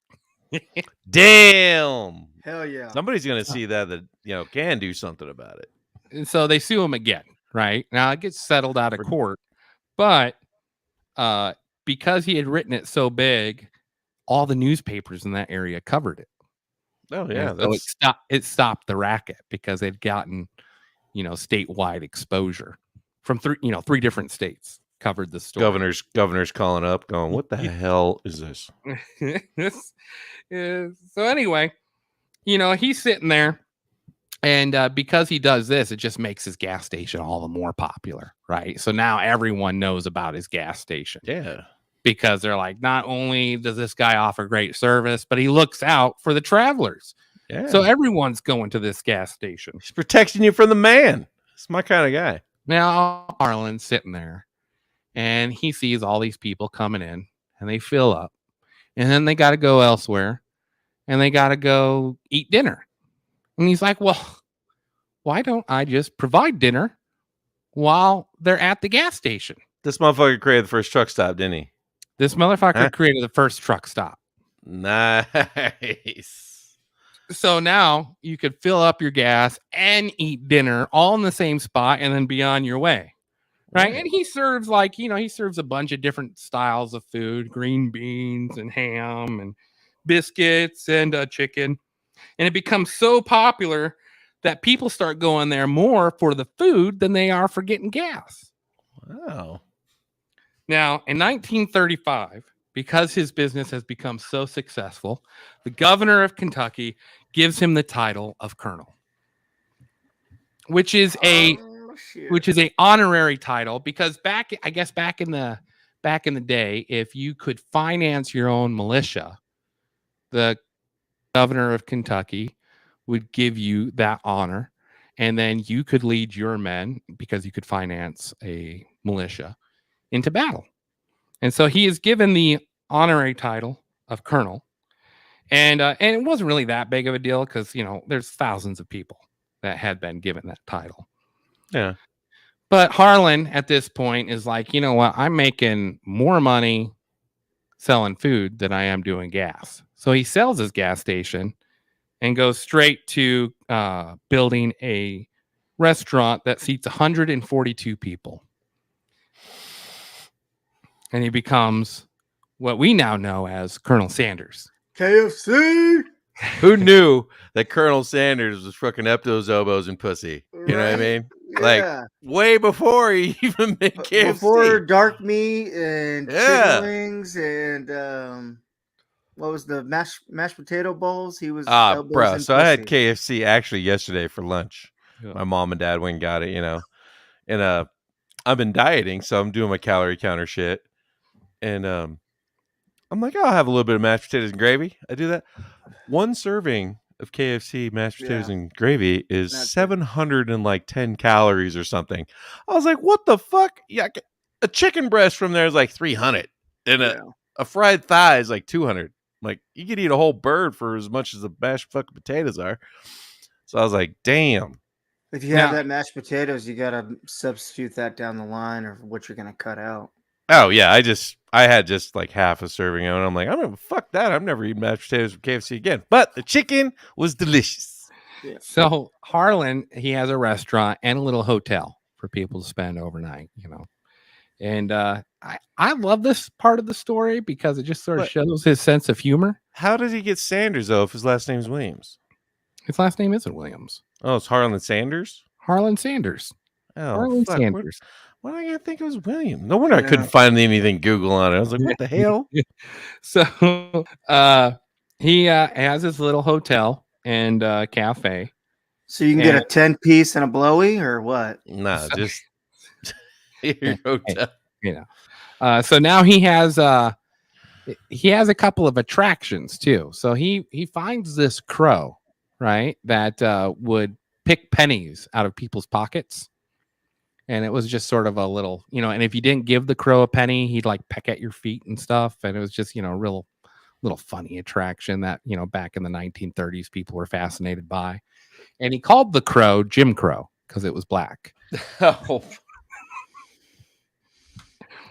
Damn. Hell yeah. Somebody's going to see that can do something about it. And so they sue him again, right? Now it gets settled out of court, but because he had written it so big, all the newspapers in that area covered it. Oh, yeah. And so it stopped the racket because they'd gotten, statewide exposure from three different states covered the story. Governor's calling up going, what the hell is this? So anyway, he's sitting there, and because he does this, it just makes his gas station all the more popular, right? So now everyone knows about his gas station. Yeah. Because they're like, not only does this guy offer great service, but he looks out for the travelers. Yeah. So everyone's going to this gas station. he's protecting you from the man. It's my kind of guy. Now Harlan's sitting there and he sees all these people coming in and they fill up. And then they got to go elsewhere and they got to go eat dinner. And he's like, well, why don't I just provide dinner while they're at the gas station? This motherfucker created the first truck stop, didn't he? This motherfucker Huh? created the first truck stop. Nice. So now you could fill up your gas and eat dinner all in the same spot and then be on your way. right? Right. And he serves like, he serves a bunch of different styles of food, green beans and ham and biscuits and chicken. And it becomes so popular that people start going there more for the food than they are for getting gas. Wow. Now, in 1935, because his business has become so successful, the governor of Kentucky gives him the title of colonel, which is a honorary title, because back in the day, if you could finance your own militia, the governor of Kentucky would give you that honor, and then you could lead your men, because you could finance a militia, into battle. And so he is given the honorary title of colonel, and it wasn't really that big of a deal, because there's thousands of people that had been given that title. Yeah. But Harlan at this point is like, you know what? I'm making more money selling food than I am doing gas. So he sells his gas station and goes straight to building a restaurant that seats 142 people. And he becomes what we now know as Colonel Sanders. KFC. Who knew that Colonel Sanders was fucking up those elbows and pussy? You know what I mean? Like way before he even made KFC. Before dark meat and Yeah. chicken wings and what was the mashed potato bowls? He was bro. So I had pussy. KFC actually yesterday for lunch. Yeah. My mom and dad went and got it, and I've been dieting, so I'm doing my calorie counter shit, and I'm like, I'll have a little bit of mashed potatoes and gravy. I do that. One serving of KFC mashed potatoes and gravy is That's 710 calories or something. I was like, what the fuck? Yeah, a chicken breast from there is like 300, and a fried thigh is like 200. Like, you could eat a whole bird for as much as the mashed fucking potatoes are. So I was like, damn. If you have that mashed potatoes, you gotta substitute that down the line, or what you're gonna cut out. Oh yeah, I had just like half a serving of it. I'm like, I'm gonna fuck that. I'm never eating mashed potatoes from KFC again. But the chicken was delicious. Yeah. So Harlan, he has a restaurant and a little hotel for people to spend overnight, And I love this part of the story because it just sort of shows his sense of humor. How did he get Sanders though if his last name's Williams? His last name isn't Williams. Oh, it's Harlan Sanders? Harlan Sanders. Oh, Harlan fuck. Sanders. Why did I gotta think it was William? No wonder I couldn't find anything Google on it. I was like, what the hell? So he has his little hotel and cafe. So you can get a 10-piece and a blowy, or what? Nah, just your hotel. So now he has a couple of attractions too. So he finds this crow, right, that would pick pennies out of people's pockets. And it was just sort of a little, and if you didn't give the crow a penny, he'd like peck at your feet and stuff. And it was just, a real little funny attraction that, back in the 1930s, people were fascinated by. And he called the crow Jim Crow because it was black. Oh.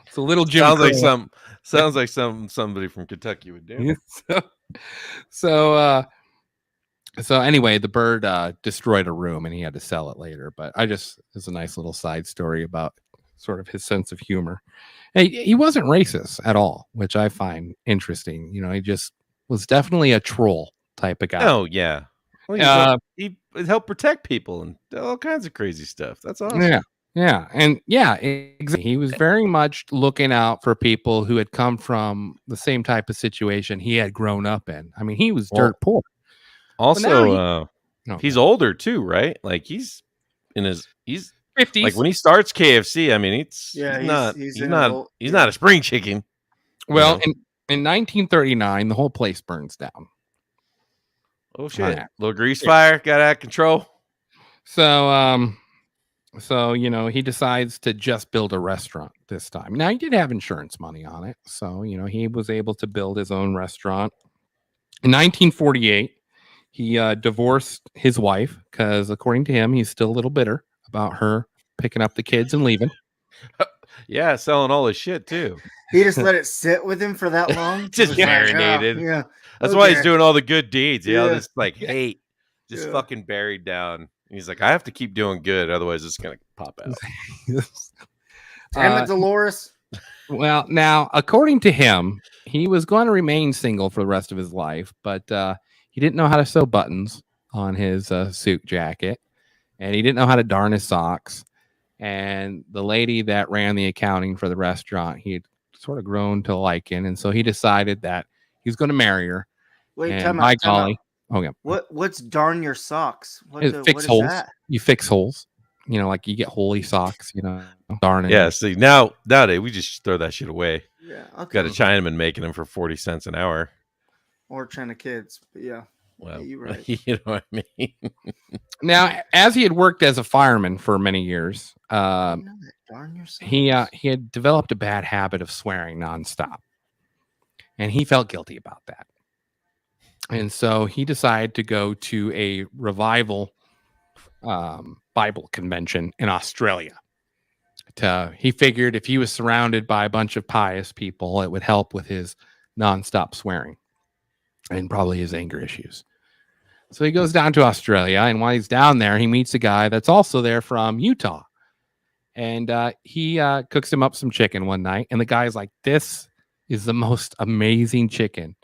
It's a little Jim Crow. Sounds like somebody from Kentucky would do. So anyway, the bird destroyed a room and he had to sell it later. But it's a nice little side story about sort of his sense of humor. He wasn't racist at all, which I find interesting. He just was definitely a troll type of guy. Oh yeah, well, he helped protect people and all kinds of crazy stuff. That's awesome. Yeah, and exactly. He was very much looking out for people who had come from the same type of situation he had grown up in. I mean, he was dirt poor. Also, he's older too, right? Like he's 50s. Like when he starts KFC, I mean, he's not a spring chicken. Well, in 1939, the whole place burns down. Oh shit! Little grease fire got out of control. So he decides to just build a restaurant this time. Now he did have insurance money on it, so he was able to build his own restaurant. In 1948. He divorced his wife because, according to him, he's still a little bitter about her picking up the kids and leaving. Yeah, selling all his shit too. He just let it sit with him for that long. Just marinated. Yeah, that's why he's doing all the good deeds. This like hate, just fucking buried down. He's like, I have to keep doing good, otherwise it's gonna pop out. Damn it, Dolores. Well, now, according to him, he was going to remain single for the rest of his life, but he didn't know how to sew buttons on his suit jacket, and he didn't know how to darn his socks. And the lady that ran the accounting for the restaurant, he had sort of grown to liking, and so he decided that he was going to marry her. Wait, And time by out. Time golly, out. oh yeah, What's darn your socks? What fix is holes. that? You fix holes. You know, like you get holy socks. You know, darn it. Yeah, see, nowadays we just throw that shit away. Yeah, okay. Got a Chinaman making them for 40 cents an hour. Or China kids, but yeah. Well, you're right. you know what I mean? Now, as he had worked as a fireman for many years, I know that. Darn your socks. he had developed a bad habit of swearing nonstop, and he felt guilty about that. And so he decided to go to a revival Bible convention in Australia. He figured if he was surrounded by a bunch of pious people, it would help with his nonstop swearing and probably his anger issues. So he goes down to Australia, and while he's down there, he meets a guy that's also there from Utah. And he cooks him up some chicken one night, and the guy's like, "This is the most amazing chicken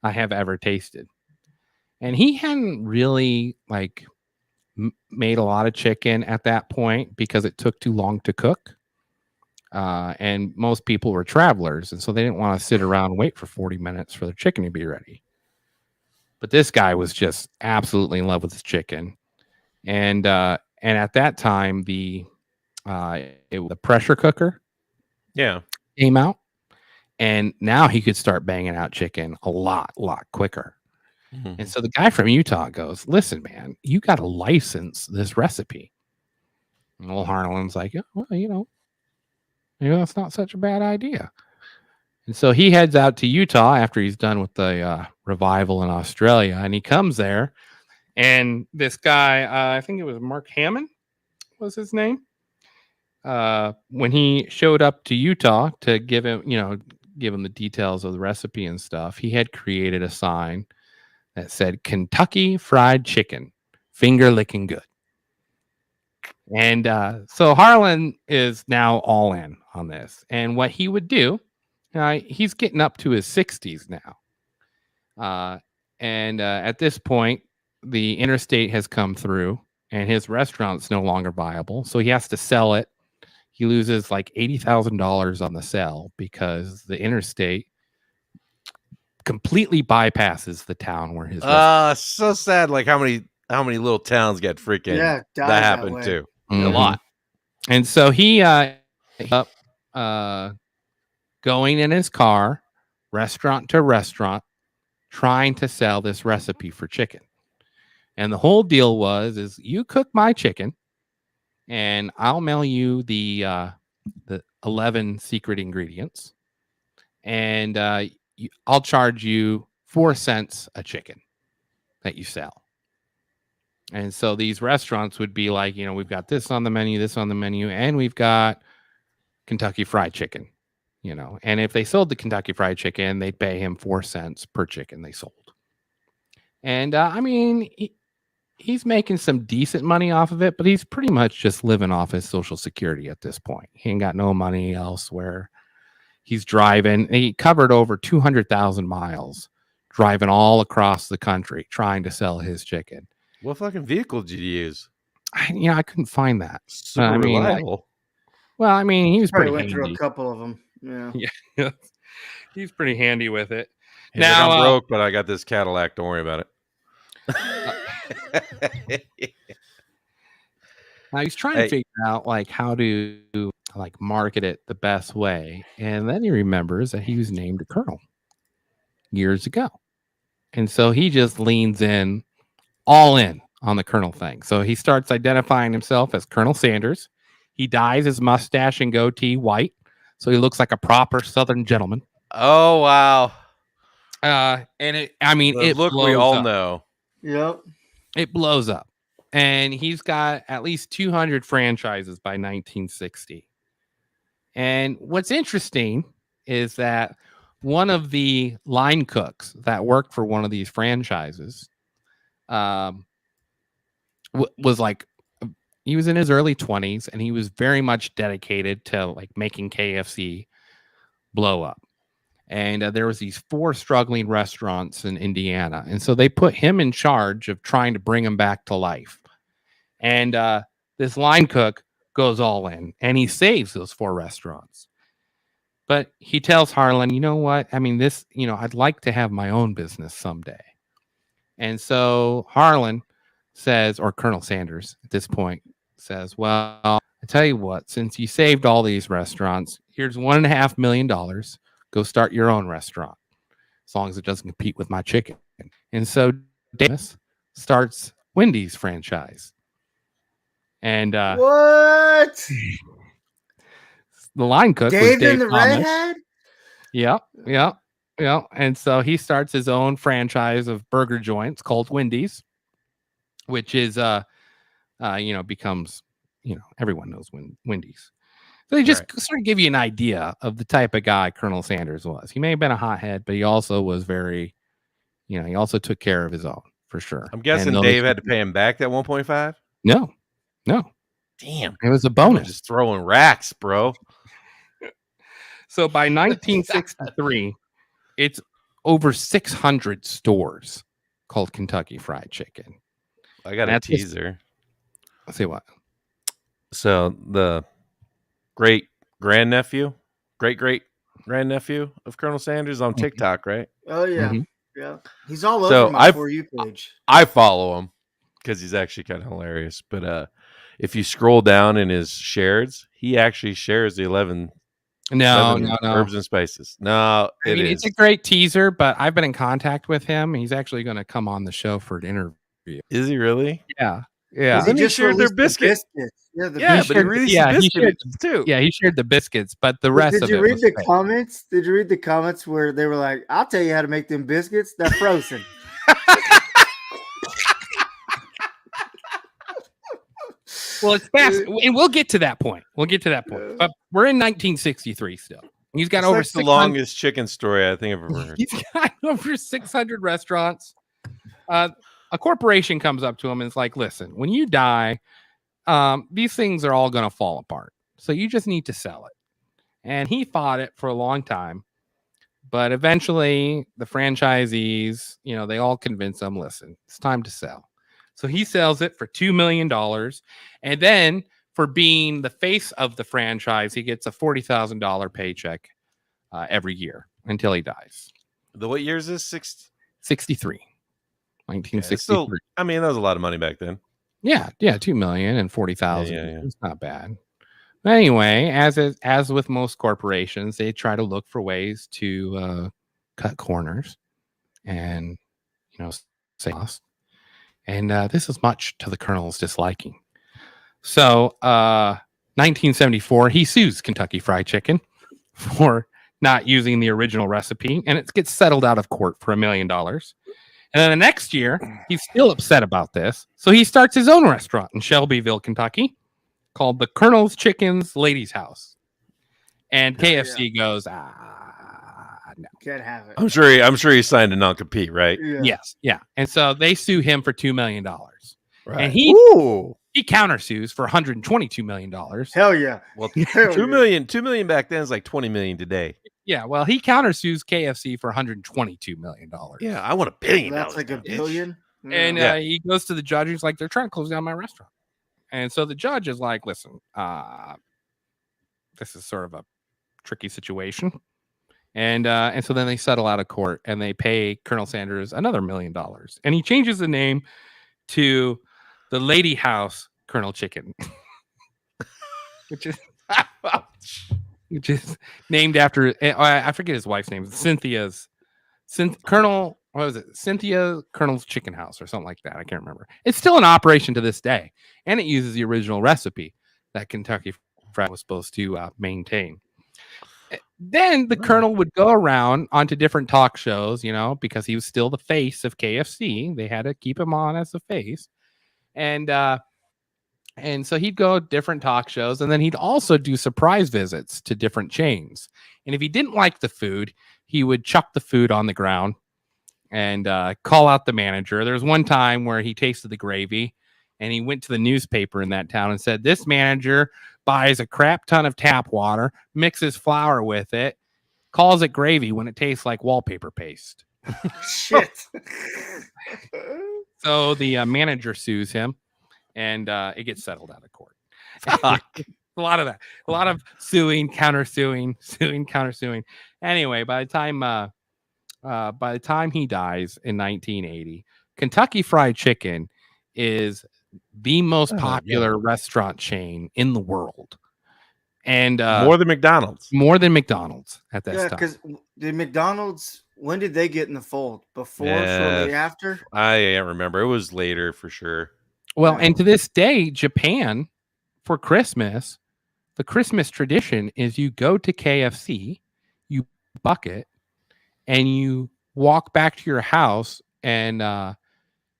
I have ever tasted." And he hadn't really made a lot of chicken at that point because it took too long to cook. And most people were travelers, and so they didn't want to sit around and wait for 40 minutes for their chicken to be ready. But this guy was just absolutely in love with his chicken. And at that time, the pressure cooker came out, and now he could start banging out chicken a lot quicker. Mm-hmm. And so the guy from Utah goes, "Listen, man, you got to license this recipe." And old Harlan's like, "Oh, well, you know, that's not such a bad idea." And so he heads out to Utah after he's done with the revival in Australia, and he comes there, and this guy, I think it was Mark Hammond, was his name. When he showed up to Utah to give him the details of the recipe and stuff, he had created a sign that said "Kentucky Fried Chicken, finger licking good." And so Harlan is now all in on this. And what he would do, he's getting up to his 60s now. And at this point, the interstate has come through, and his restaurant's no longer viable. So he has to sell it. He loses like $80,000 on the sale because the interstate completely bypasses the town where his so sad. Like how many little towns get freaking Yeah, dies that happened way. too. Mhm. A lot. And so he going in his car, restaurant to restaurant, trying to sell this recipe for chicken. And the whole deal is you cook my chicken, and I'll mail you the 11 secret ingredients, and I'll charge you 4 cents a chicken that you sell. And so these restaurants would be like, we've got this on the menu, and we've got Kentucky Fried Chicken, And if they sold the Kentucky Fried Chicken, they'd pay him 4 cents per chicken they sold. And he's making some decent money off of it, but he's pretty much just living off his Social Security at this point. He ain't got no money elsewhere. He's driving. He covered over 200,000 miles driving all across the country trying to sell his chicken. What fucking vehicle did you use? I couldn't find that. Super reliable. He was Probably pretty went handy. through a couple of them. Yeah. He's pretty handy with it. He's Now, like, I'm broke, but I got this Cadillac. Don't worry about it. Now he's trying to figure out how to market it the best way, and then he remembers that he was named a colonel years ago, and so he just leans in, all in on the colonel thing. So he starts identifying himself as Colonel Sanders. He dyes his mustache and goatee white, so he looks like a proper Southern gentleman. Oh wow! And it look blows we all up. know. Yep. It blows up. And he's got at least 200 franchises by 1960. And what's interesting is that one of the line cooks that worked for one of these franchises was he was in his early 20s, and he was very much dedicated to like making KFC blow up. And there was these 4 struggling restaurants in Indiana, and so they put him in charge of trying to bring them back to life. And this line cook goes all in, and he saves those 4 restaurants. But he tells Harlan, you know what? I mean, this, I'd like to have my own business someday. And so Harlan says, or Colonel Sanders at this point says, well, I tell you what, since you saved all these restaurants, here's $1.5 million. Go start your own restaurant, as long as it doesn't compete with my chicken. And so Davis starts Wendy's franchise. And What? The line cook was Dave Dave and the Thomas. Redhead? Yeah. And so he starts his own franchise of burger joints called Wendy's, which is becomes, everyone knows Wendy's. So they just sort of give you an idea of the type of guy Colonel Sanders was. He may have been a hothead, but he also was very, he also took care of his own, for sure. I'm guessing Dave had to pay him back that 1.5. No. Damn, it was a I'm bonus. just throwing racks, bro. So by 1963, it's over 600 stores called Kentucky Fried Chicken. I got a teaser. Let's see what. So the great grandnephew of Colonel Sanders on TikTok, right? Oh yeah, Mhm. yeah. He's all over So my For You page. I follow him because he's actually kind of hilarious. But if you scroll down in his shares, he actually shares the 11 No. herbs and spices. No, I mean, it's a great teaser, but I've been in contact with him. He's actually going to come on the show for an interview. Is he really? Yeah. Then he shared their released the biscuits. Yeah, But he released the biscuits too. Yeah, he shared the biscuits, but the rest of it. Did you read was the fake. comments? Did you read the comments where they were like, "I'll tell you how to make them biscuits. They're frozen." Well, it's fast, and we'll get to that point. But we're in 1963 still. He's got over That's the 600 longest chicken story I think I've ever heard. He's got over 600 restaurants. A corporation comes up to him and is like, listen, when you die, these things are all going to fall apart. So you just need to sell it. And he fought it for a long time. But eventually, the franchisees, they all convince him, listen, it's time to sell. So he sells it for $2 million. And then for being the face of the franchise, he gets a $40,000 paycheck every year until he dies. What year is this? 63. 1963. So, I mean, that was a lot of money back then. Yeah, $2 million and 40,000. Yeah. It's not bad. But anyway, as with most corporations, they try to look for ways to cut corners and say loss. And this is much to the Colonel's disliking. So, 1974, he sues Kentucky Fried Chicken for not using the original recipe, and it gets settled out of court for $1 million. And then the next year, he's still upset about this, so he starts his own restaurant in Shelbyville, Kentucky, called the Colonel's Chicken's Ladies' House. And KFC goes, no. Can't have it. I'm sure he signed a non-compete, right? Yeah. Yes, yeah. And so they sue him for $2 million. Right. And he Ooh. he countersues for $122 million. Hell yeah. Well, Hell 2 yeah. million. 2 million back then is like 20 million today. Yeah, well, he countersues KFC for $122 million. Yeah, I want $1 billion. That's like a now, bitch. billion. And Yeah. he goes to the judge. He's like, they're trying to close down my restaurant. And so the judge is like, listen, this is sort of a tricky situation. And so then they settle out of court and they pay Colonel Sanders another $1 million. And he changes the name to the Lady House Colonel Chicken, which is named after, I forget his wife's name, Colonel, what was it? Cynthia Colonel's Chicken House or something like that. I can't remember. It's still in operation to this day. And it uses the original recipe that Kentucky Fried was supposed to maintain. Then the Colonel would go around onto different talk shows, because he was still the face of KFC. They had to keep him on as the face. And so he'd go to different talk shows, and then he'd also do surprise visits to different chains. And if he didn't like the food, he would chuck the food on the ground and call out the manager. There was one time where he tasted the gravy, and he went to the newspaper in that town and said, "This manager buys a crap ton of tap water, mixes flour with it, calls it gravy when it tastes like wallpaper paste." Shit. So the manager sues him, and it gets settled out of court. Fuck. A lot of that, a lot of suing, countersuing, suing, countersuing. Anyway, by the time he dies in 1980, Kentucky Fried Chicken is the most popular restaurant chain in the world, and More than McDonald's. more than McDonald's at that Yeah, time. because the McDonald's, when did they get in the fold? Before, Yeah. shortly after? I can't remember. It was later for sure. Well, and to this day, Japan, for Christmas, the Christmas tradition is you go to KFC, you bucket, and you walk back to your house and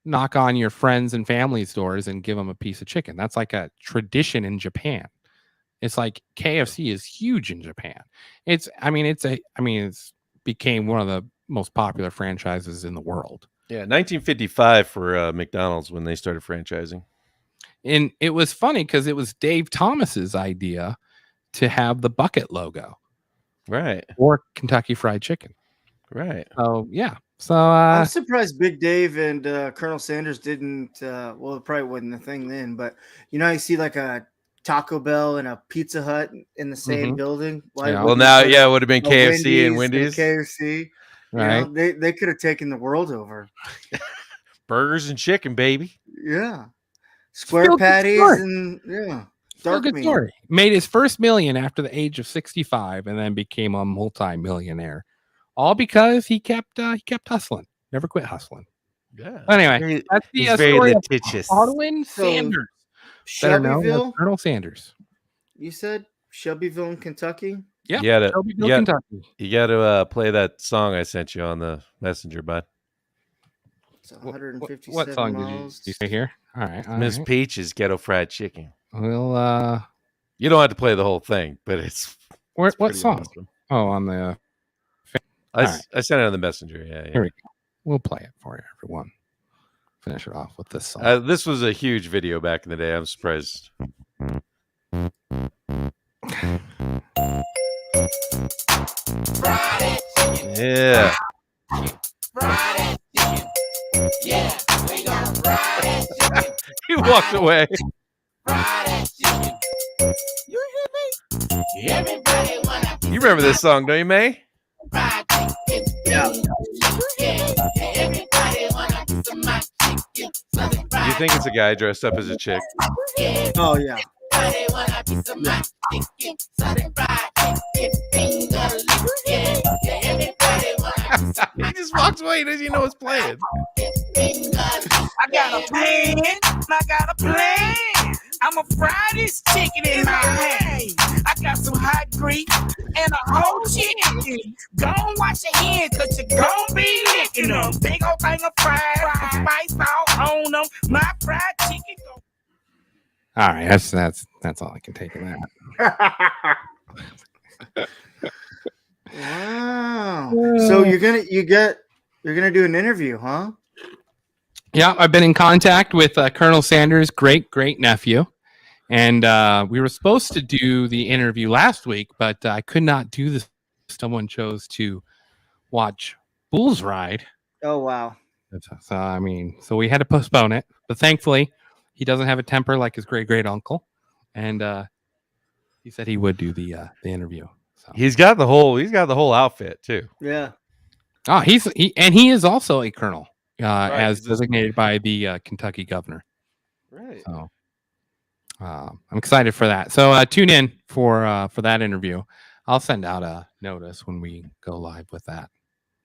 knock on your friends and family's doors and give them a piece of chicken. That's like a tradition in Japan. It's like KFC is huge in Japan. It's became one of the most popular franchises in the world. Yeah, 1955 for McDonald's when they started franchising. And it was funny because it was Dave Thomas's idea to have the bucket logo Right. for Kentucky Fried Chicken. Right. So yeah. So I'm surprised Big Dave and Colonel Sanders didn't. Well, it probably wasn't a thing then, but you know, you see like a Taco Bell and a Pizza Hut in the same building. Why Yeah. Well, wouldn't now, you put yeah, it would have been a KFC and a Wendy's. KFC. You right. know, they could have taken the world over. Burgers and chicken, baby. Yeah, Still square good patties story. and yeah, Still a dark good meat. story. Made his first million after the age of 65 and then became a multi-millionaire. All because he kept hustling. Never quit hustling. Yeah. Anyway, that's the He's very story of litigious. Harlan So, Sanders. Better known as Shelbyville, Colonel Sanders. you said Shelbyville in Kentucky. Yeah. You gotta, Shelbyville, you gotta, Kentucky. you gotta play that song I sent you on the messenger, bud. It's What 157 song miles. did you say here? All right. all Miss right. Peach's Ghetto Fried Chicken. Well, You don't have to play the whole thing, but it's what pretty song? awesome. Oh, on the. I All right. sent it on the messenger. Yeah, Here we go. We'll play it for you, everyone. Finish it off with this song. This was a huge video back in the day. I'm surprised. Yeah. He walked away. You remember this song, don't you, May? Yeah. You think it's a guy dressed up as a chick? Oh yeah. He just walks away. He doesn't even know what's playing. I got a plan. I got a plan. I'ma fry this chicken in my hand. I got some hot grease and a whole chicken. Go and wash your hands, cause you gon' be licking them. Big old thing of fries, spice all on them. My fried chicken. All right, that's all I can take of that. Wow. So you're gonna do an interview, huh? Yeah, I've been in contact with Colonel Sanders' great nephew, and we were supposed to do the interview last week, but I could not do this. Someone chose to watch Bulls ride, Oh wow. so we had to postpone it. But thankfully, he doesn't have a temper like his great uncle, and he said he would do the interview. So. He's got the whole outfit too. Yeah. Oh, he is also a colonel, as he's a- designated by the Kentucky governor. Right. So I'm excited for that. So tune in for that interview. I'll send out a notice when we go live with that.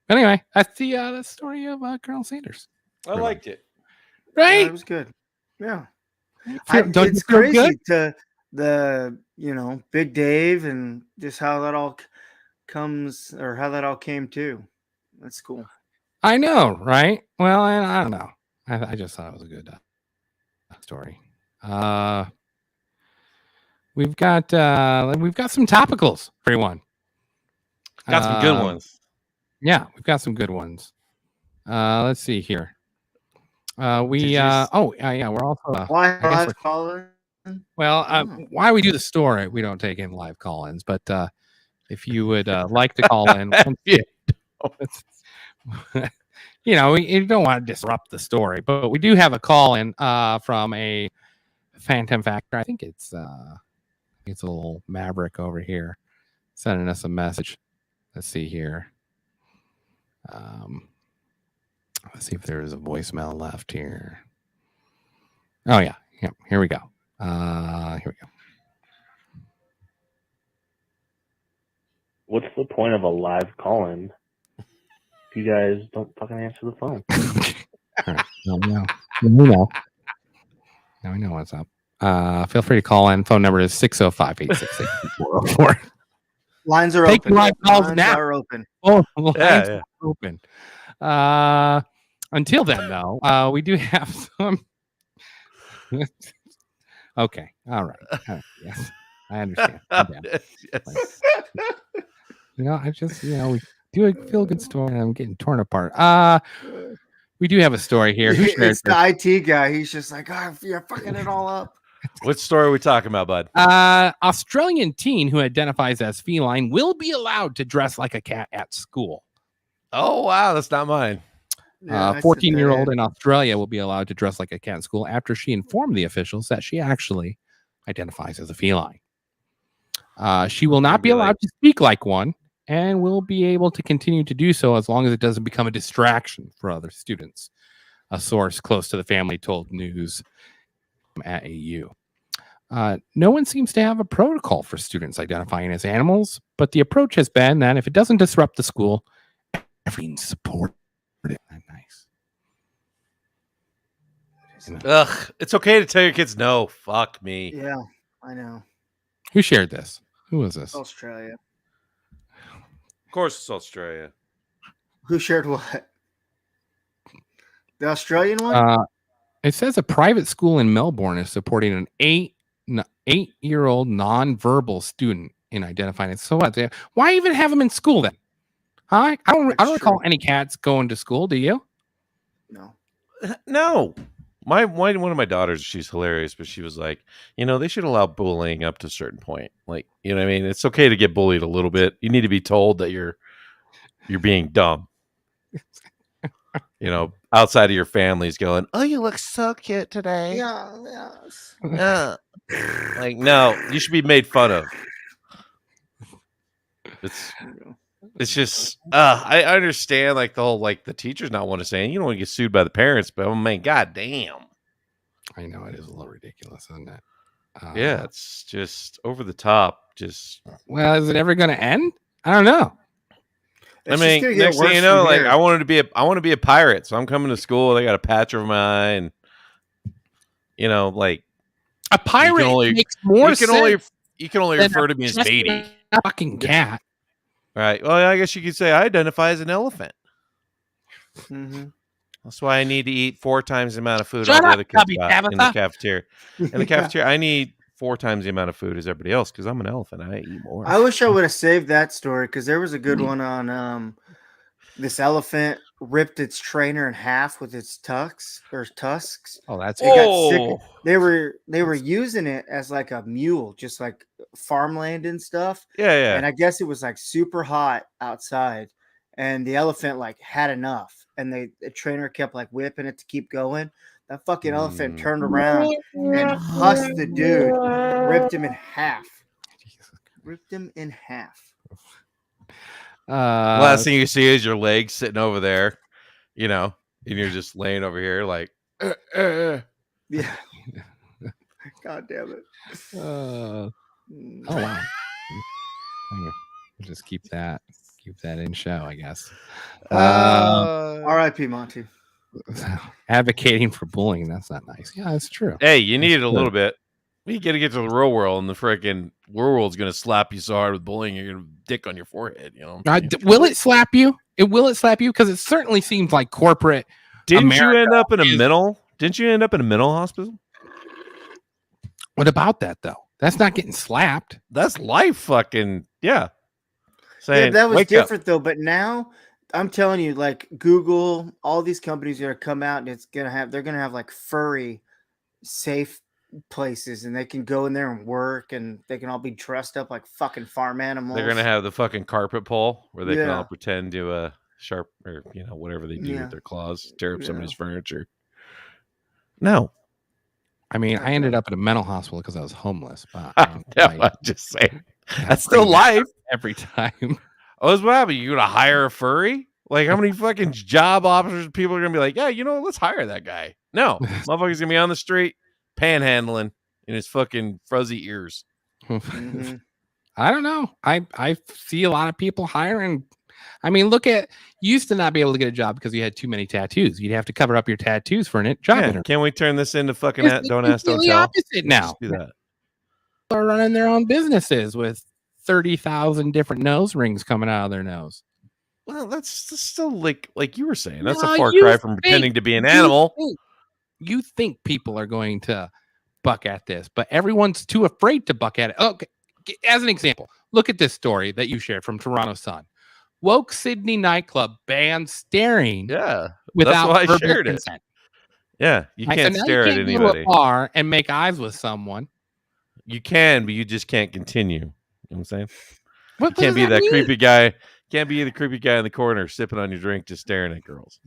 Anyway, that's the story of Colonel Sanders. I liked it. Yeah, Right? it was good. Yeah. Don't you It's feel crazy good? to the Big Dave and just how that all comes or how that all came to. That's cool. I know, right? Well, I don't know. I just thought it was a good story. We've got some topicals for everyone. Got some good ones. Yeah, we've got some good ones. Let's see here. Yeah, we're also. Why I guess live we're- caller? well, Oh. why we do the story, we don't take in live call-ins, but if you would like to call in, Yeah. you know, you don't want to disrupt the story, but we do have a call in from a Phantom Factor. I think it's a little Maverick over here sending us a message. Let's see here. Let's see if there is a voicemail left here. Oh yeah, here we go. Here we go. What's the point of a live call-in if you guys don't fucking answer the phone? All right. No, we know. Now we know what's up. Feel free to call in. Phone number is 605-866-2404. Lines are Take open. live calls Lines now. are open. Oh, lines Yeah. are open. Until then, though, we do have some. Okay. All right. Yes, I understand. I'm down. Yes. You know, I just, we do a feel good story and I'm getting torn apart. We do have a story here. Who shared It's the IT guy. He's just like, oh, you're fucking it all up. What story are we talking about, bud? Australian teen who identifies as feline will be allowed to dress like a cat at school. Oh wow, that's not mine. Yeah, I said 14-year-old that. in Australia will be allowed to dress like a cat at school after she informed the officials that she actually identifies as a feline. She will not be allowed to speak like one and will be able to continue to do so as long as it doesn't become a distraction for other students. A source close to the family told News at AU. No one seems to have a protocol for students identifying as animals, but the approach has been that if it doesn't disrupt the school, everyone's supported. Nice. Ugh, it's okay to tell your kids no. Fuck me. Yeah, I know. Who shared this? Who was this? Australia. Of course, it's Australia. Who shared what? The Australian one? It says a private school in Melbourne is supporting an 8-year-old non-verbal student in identifying it. So what? Why even have them in school then? Huh? I don't recall any cats going to school. Do you? No. No. One of my daughters, she's hilarious, but she was like, they should allow bullying up to a certain point. Like, you know what I mean? It's okay to get bullied a little bit. You need to be told that you're being dumb. Outside of your family's going, oh, you look so cute today. Yes. Like, no, you should be made fun of. It's just, I understand like the whole, like the teachers not want to say, you don't want to get sued by the parents, but oh man, goddamn. I know it is a little ridiculous, isn't it? Yeah, it's just over the top. Well, is it ever going to end? I don't know. It's I mean, just gonna get next thing worse you know, from like here. I want to be a pirate, so I'm coming to school. They got a patch over my eye, and like A pirate makes more you can sense. only than refer a to me as just Beatty. a fucking cat. Right. Well, I guess you could say I identify as an elephant. Mm-hmm. That's why I need to eat 4 times the amount of food Shut all the up, other kids Cubby got in the Tabitha. cafeteria. In the cafeteria, I need 4 times the amount of food as everybody else because I'm an elephant. I eat more. I wish I would have saved that story because there was a good one on this elephant ripped its trainer in half with its tusks. Oh, that's It got Oh. sick. They were using it as like a mule, just like farmland and stuff. Yeah. And I guess it was like super hot outside, and the elephant like had enough, and the trainer kept like whipping it to keep going. That fucking elephant turned around and husked the dude, ripped him in half. Last thing you see is your legs sitting over there, and you're just laying over here like, Yeah. God damn it. oh wow. We'll just keep that in show, I guess. R.I.P. Monty. Advocating for bullying, that's not nice. Yeah, that's true. hey, you need it a That's little good. bit. You got to get to the real world, and the freaking real world's going to slap you so hard with bullying, you're going to dick on your forehead. Will it slap you? Will it slap you? Because it certainly seems like corporate. Didn't America you end up in a is- mental? Didn't you end up in a mental hospital? What about that though? That's not getting slapped. That's life, fucking yeah. Yeah, Saying, that was wake up. different though. But now I'm telling you, like Google, all these companies are gonna come out and they're gonna have like furry safe places, and they can go in there and work, and they can all be dressed up like fucking farm animals. They're gonna have the fucking carpet pole where they can all Yeah. pretend to sharp or whatever they do Yeah. with their claws, tear up Yeah. somebody's furniture. No, I mean, I ended up at a mental hospital because I was homeless. But I'm just saying that's still life. every time. Oh, what happened? You gonna hire a furry? Like, how many fucking job offers people are gonna be like, yeah, let's hire that guy? No, motherfucker's gonna be on the street panhandling in his fucking fuzzy ears. Mhm. I don't know. I see a lot of people hiring. I mean, look at you used to not be able to get a job because you had too many tattoos. You'd have to cover up your tattoos for a job Yeah, interview. can we turn this into fucking It's don't ask, don't completely tell? opposite Let's now. just do that. People are running their own businesses with 30,000 different nose rings coming out of their nose. Well, that's still like you were saying. That's No, a far you cry from think- pretending to be an you animal. You think people are going to buck at this, but everyone's too afraid to buck at it. Okay, as an example, look at this story that you shared from Toronto Sun. Woke Sydney nightclub banned staring Yeah, without why I verbal shared it. consent. Yeah, you Right, so can't now stare you at can't go anybody. to a bar and make eyes with someone. You can, but you just can't continue. You know what I'm saying? What You can't does be that mean? creepy guy. Can't be the creepy guy in the corner sipping on your drink, just staring at girls.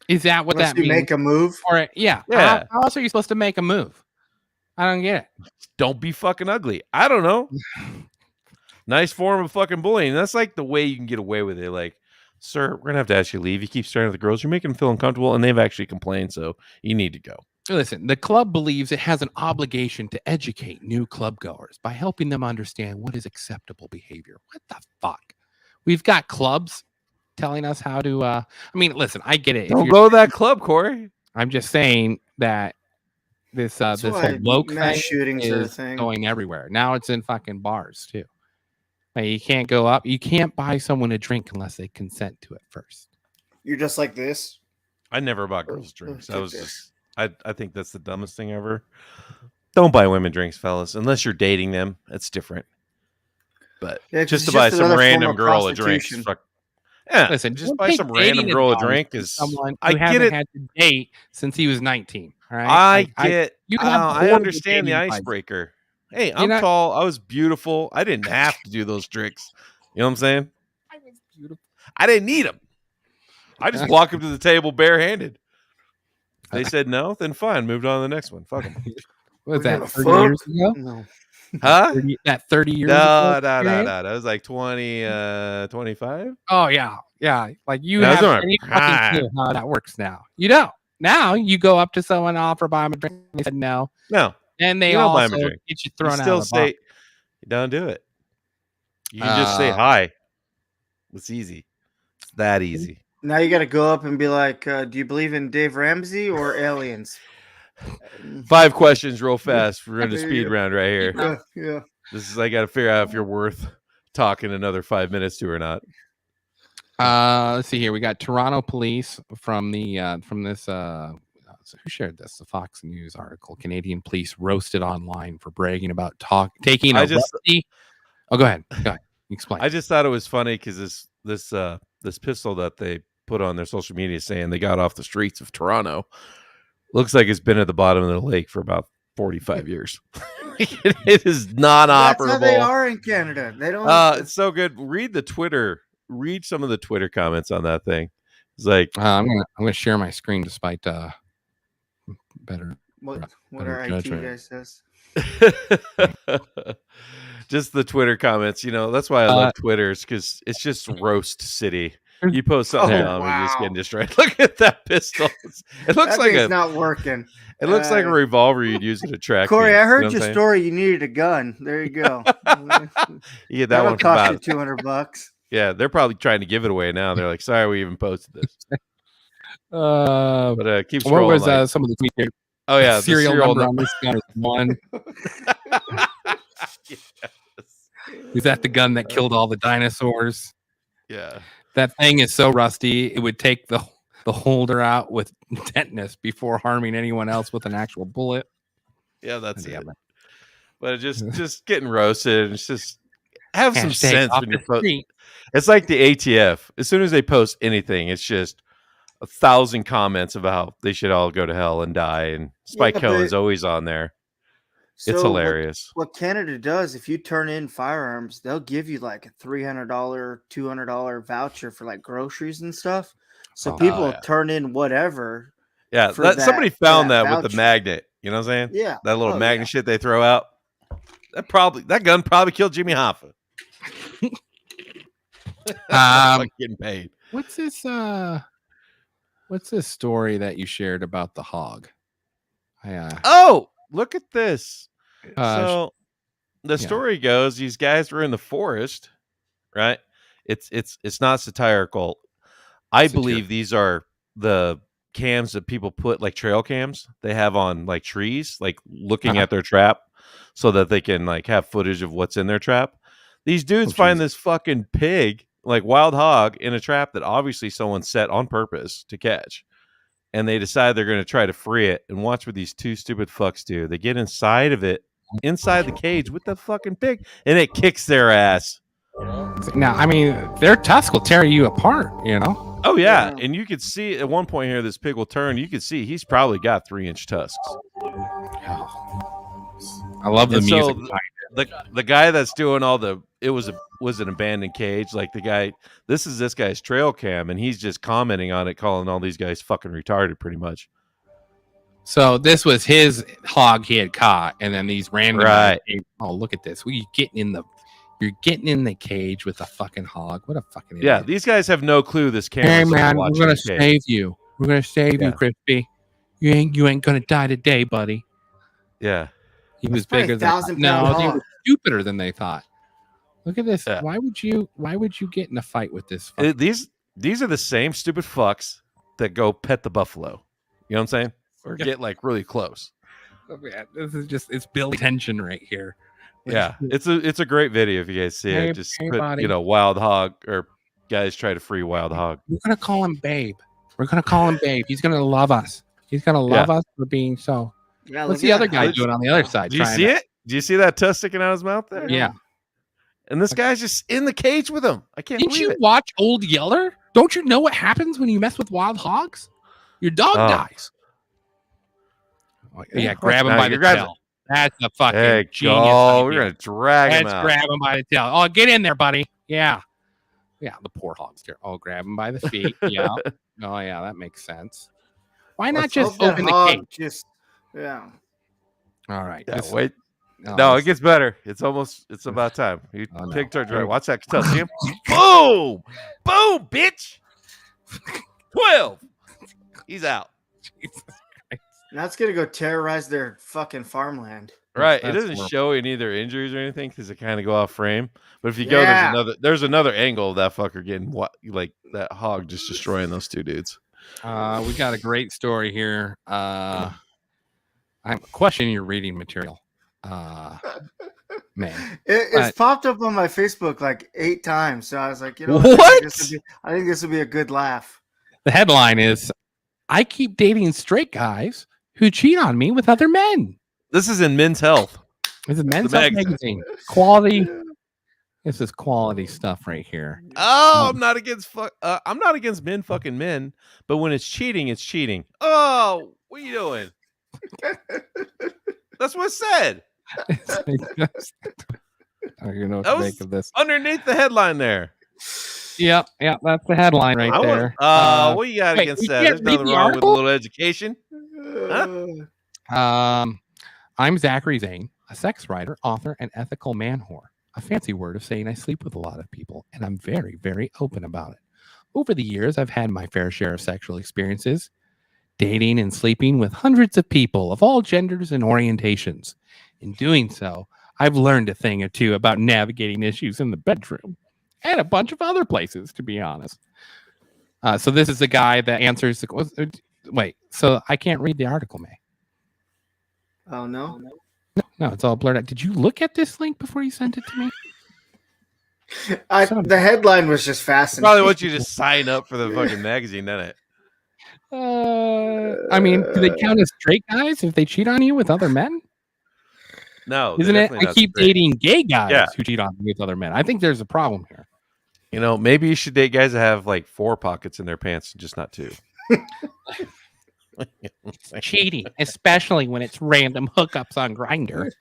Is that what Unless that you means? make a move. Or yeah. Yeah. How else are you supposed to make a move? I don't get it. Don't be fucking ugly. I don't know. Nice form of fucking bullying. That's like the way you can get away with it. Like, sir, we're gonna have to ask you to leave. You keep staring at the girls. You're making them feel uncomfortable, and they've actually complained, so you need to go. Listen, the club believes it has an obligation to educate new club goers by helping them understand what is acceptable behavior. What the fuck? We've got clubs telling us how to. I mean, listen, I get it. If Don't you're- go to that club, Corey. I'm just saying that this That's this why whole woke mass thing shootings are a is thing. going everywhere. Now it's in fucking bars too. Like, you can't go up. You can't buy someone a drink unless they consent to it first. You're just like this. I never bought girls drinks. I take was this. just. I think that's the dumbest thing ever. Don't buy women drinks, fellas, unless you're dating them. That's different. But Yeah, 'cause just to it's buy just some another form random of girl a drink, prostitution. fuck. Yeah, Listen, just don't buy take some random dating girl a advice drink from is. someone I who get hasn't it. had to date since he was 19. All right, I get. you have I horrible understand the dating advice. icebreaker. Hey, I'm not- tall. I was beautiful. I didn't have to do those tricks. You know what I'm saying? I was beautiful. I didn't need them. I just walked up to the table barehanded. They said no, then fine. Moved on to the next one. Fuck them. What was We that? give a 30 fuck. years ago? No. Huh? 30 years No. ago? experience? That was like 20, 25. Oh yeah, yeah. Like you That was have on any our fucking prime. clue how that works now. You don't. Now you go up to someone, offer buy them a drink, they said no, No, and they You don't buy 'em a also drink. get you you thrown out still of the bar. say, don't do it. You can just say Uh, hi. It's easy. It's that easy. Now you got to go up and be like, do you believe in Dave Ramsey or aliens? 5 questions real fast. We're in a There speed you go. round right here. Yeah. This is I got to figure out if you're worth talking another 5 minutes to or not. Let's see here. We got Toronto police from the from this. So who shared this? The Fox News article. Canadian police roasted online for bragging about taking a I just- rusty. Oh, go ahead. Go ahead. Explain. I just thought it was funny because this pistol that they put on their social media saying they got off the streets of Toronto looks like it's been at the bottom of the lake for about 45 years. It is not That's how they operable. are in Canada. They don't. It's so good. Read some of the Twitter comments on that thing. It's like I'm gonna share my screen despite better. what better our IT judgment. guy says. just the Twitter comments. That's why I love Twitter's because it's just roast city. You post something Oh, dumb and just wow. getting destroyed. Look at that pistol. It looks That like thing's a not working. it looks like a revolver you'd use at a track. Corey, meet. I You know heard what your I'm saying? story. You needed a gun. There you go. You get that That'll one for cost about you $200. yeah. They're probably trying to give it away now. They're like, sorry, we even posted this. What But keep scrolling. was like, some of the tweets here? oh yeah, the serial number nu- on this gun is 1. Yes. Is that the gun that killed all the dinosaurs? Yeah. That thing is so rusty, it would take the holder out with tetanus before harming anyone else with an actual bullet. Yeah, that's Yeah, it. But it just getting roasted. It's just have some Hashtag sense off when the you're street. It's like the ATF. As soon as they post anything, it's just 1,000 comments about how they should all go to hell and die. And Spike Yeah, Cohen's but- always on there. It's So hilarious. What Canada does, if you turn in firearms, they'll give you like a $300, $200 voucher for like groceries and stuff. So Oh, people yeah. turn in whatever. Yeah, for somebody that- found that that with the voucher. magnet. You know what I'm saying? Yeah. That little Oh, magnet yeah. shit they throw out. That gun probably killed Jimmy Hoffa. Like getting paid. What's this story that you shared about the hog? Oh, look at this. Uh, So the story goes, these guys were in the forest, right? It's not satirical. I Satirical. believe these are the cams that people put, like trail cams they have on like trees, like looking Uh-huh. at their trap so that they can like have footage of what's in their trap. These dudes find Jesus. this fucking pig, like wild hog, in a trap that obviously someone set on purpose to catch. And they decide they're going to try to free it. And watch what these two stupid fucks do. They get inside of it, inside the cage with the fucking pig, and it kicks their ass. Now, I mean, their tusk will tear you apart, you know? Oh, yeah. Yeah. And you could see at one point here, this pig will turn. You can see he's probably got 3-inch tusks. I love the And so music. The guy that's doing all the, it was an abandoned cage. Like the guy, this is this guy's trail cam, and he's just commenting on it, calling all these guys fucking retarded pretty much. So this was his hog he had caught, and then these random Right. guys came, oh, look at this. You're getting in the cage with a fucking hog. What a fucking idiot. Yeah, these guys have no clue this camera. Hey man, we're gonna save you. We're gonna save you, Yeah. Crispy. You ain't gonna die today, buddy. Yeah. He was probably bigger a than 1,000 no, pound they hog. were stupider than they thought. Look at this. Yeah. Why would you get in a fight with this? fucking- These are the same stupid fucks that go pet the buffalo. You know what I'm saying? Or get like really close. Oh, man, this is just it's building tension right here. Yeah, it's a great video if you guys see Hey- it. Just hey, put, buddy. wild hog, or guys try to free wild hog. We're gonna call him Babe. We're gonna call him Babe. He's gonna love us. He's gonna love us for being so. Yeah, What's look the at other that. guy doing on the other side? Do you trying see to- it? Do you see that tusk sticking out of his mouth there? Yeah. And this guy's just in the cage with him. I can't Didn't believe you it. watch Old Yeller? Don't you know what happens when you mess with wild hogs? Your dog Oh. dies. Oh, yeah, grab him Now by you the grab tail. That's a fucking Hey, genius. go. We're idea. gonna drag him Let's out. grab him by the tail. Oh, get in there, buddy. Yeah. Yeah, the poor hog's there. Oh, grab him by the feet. Yeah. Oh, yeah, that makes sense. Why not Let's just hope that open the hog cage? just yeah. All right. Yeah, this- wait. no, No, it this- gets better. It's about time. You Oh, no. pig turns right. Watch that tusk. See him? Boom! Boom, bitch! 12. He's out. Jesus. That's gonna go terrorize their fucking farmland. Right. It That's doesn't horrible. show any of their injuries or anything because they kind of go off frame. But if you go, Yeah. there's another angle of that fucker getting like that hog just destroying those two dudes. We got a great story here. I'm questioning your reading material. Man. It's But- popped up on my Facebook like 8 times, so I was like, you know, What? I think this would be a good laugh. The headline is I keep dating straight guys who cheat on me with other men. This is in Men's Health. This is Men's The Health magazine. magazine. Quality. This is quality stuff right here. Oh, I'm not against men fucking men, but when it's cheating, it's cheating. Oh, what are you doing? That's what it said I don't even know what That to was- make of this. underneath the headline there. Yep, that's the headline right I there. want, what you got wait, against you that? can't There's read nothing the wrong with a article? little education. I'm Zachary Zane, a sex writer, author, and ethical man whore. A fancy word of saying I sleep with a lot of people, and I'm very, very open about it. Over the years, I've had my fair share of sexual experiences, dating and sleeping with hundreds of people of all genders and orientations. In doing so, I've learned a thing or two about navigating issues in the bedroom and a bunch of other places, to be honest. So this is the guy that answers the wait. So I can't read the article, May. Oh no. No, it's all blurred out. Did you look at this link before you sent it to me? The headline was just fascinating. Probably want you to sign up for the fucking magazine, doesn't it? I mean, do they count as straight guys if they cheat on you with other men? No, they're Isn't it? definitely I not keep straight. dating gay guys Yeah. who cheat on me with other men. I think there's a problem here. You know, maybe you should date guys that have like 4 pockets in their pants, just not 2. Cheating, especially when it's random hookups on Grindr.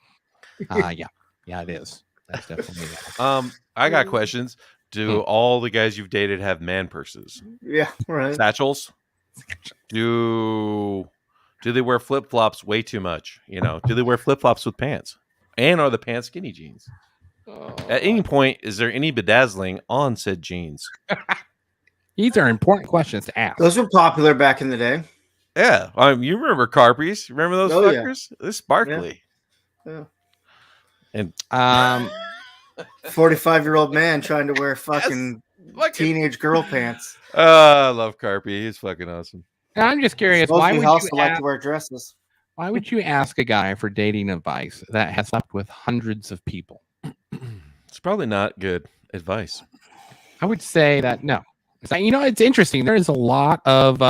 Yeah, it is. That's definitely. I got questions. Do all the guys you've dated have man purses? Yeah, right. Satchels? Do they wear flip flops way too much? You know, do they wear flip flops with pants? And are the pants skinny jeans? At any point, is there any bedazzling on said jeans? These are important questions to ask. Those were popular back in the day. Yeah, you remember Carpies? Remember those Oh, yeah. fuckers? They're sparkly. Yeah. And 45-year-old man trying to wear fucking teenage girl pants. I love Carpy. He's fucking awesome. I'm just curious. Most Why of would you also you like ask, to wear dresses. why would you ask a guy for dating advice that has slept with hundreds of people? It's probably not good advice. I would say that no. It's like, it's interesting. There is a lot of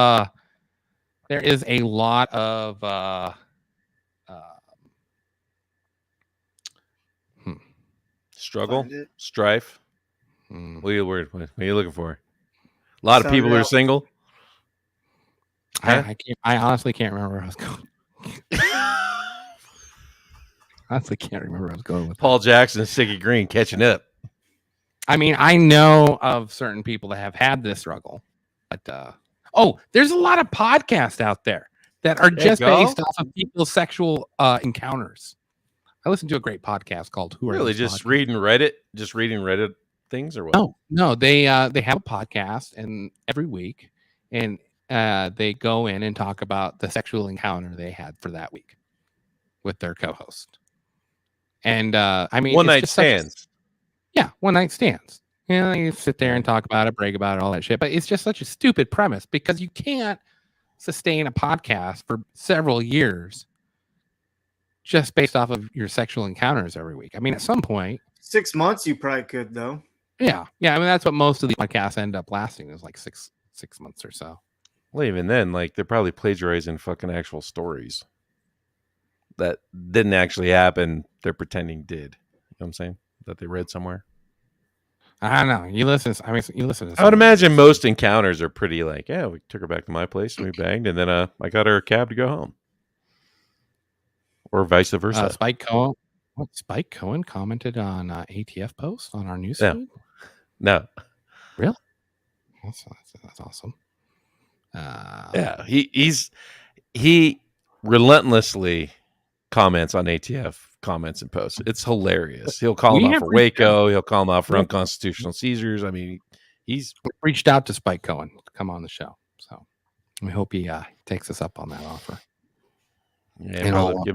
Struggle, Find it. strife. hmm, What are you looking for? A lot of Sound people it are out. single. I honestly can't remember where I was going. Honestly can't remember where I was going with that. Paul Jackson and Sticky Green catching up. I mean, I know of certain people that have had this struggle, but there's a lot of podcasts out there that are There you just go. based off of people's sexual encounters. I listened to a great podcast called "Who Are Really, These just Podcasts?" reading Reddit things or what? No, they have a podcast and every week, and they go in and talk about the sexual encounter they had for that week with their co-host. And I mean, One it's night just such a- stands. Yeah, one night stands. You sit there and talk about it, brag about it, all that shit. But it's just such a stupid premise because you can't sustain a podcast for several years just based off of your sexual encounters every week. I mean, at some point, 6 months you probably could though. yeah. I mean, that's what most of the podcasts end up lasting is like six months or so. Well, even then, like they're probably plagiarizing fucking actual stories that didn't actually happen. They're pretending did. You know what I'm saying? That they read somewhere. I don't know. You listen. To I would some of imagine these. most encounters are pretty like, yeah, we took her back to my place and we banged, and then I got her a cab to go home, or vice versa. Spike Cohen commented on ATF post on our news Yeah. feed. No, That's awesome. yeah, he relentlessly comments on ATF comments and posts. It's hilarious. He'll call We him out have for reached Waco. He'll call him out for Yeah. unconstitutional seizures. I mean, he's reached out to Spike Cohen to come on the show, so we hope he takes us up on that offer. yeah, And probably all give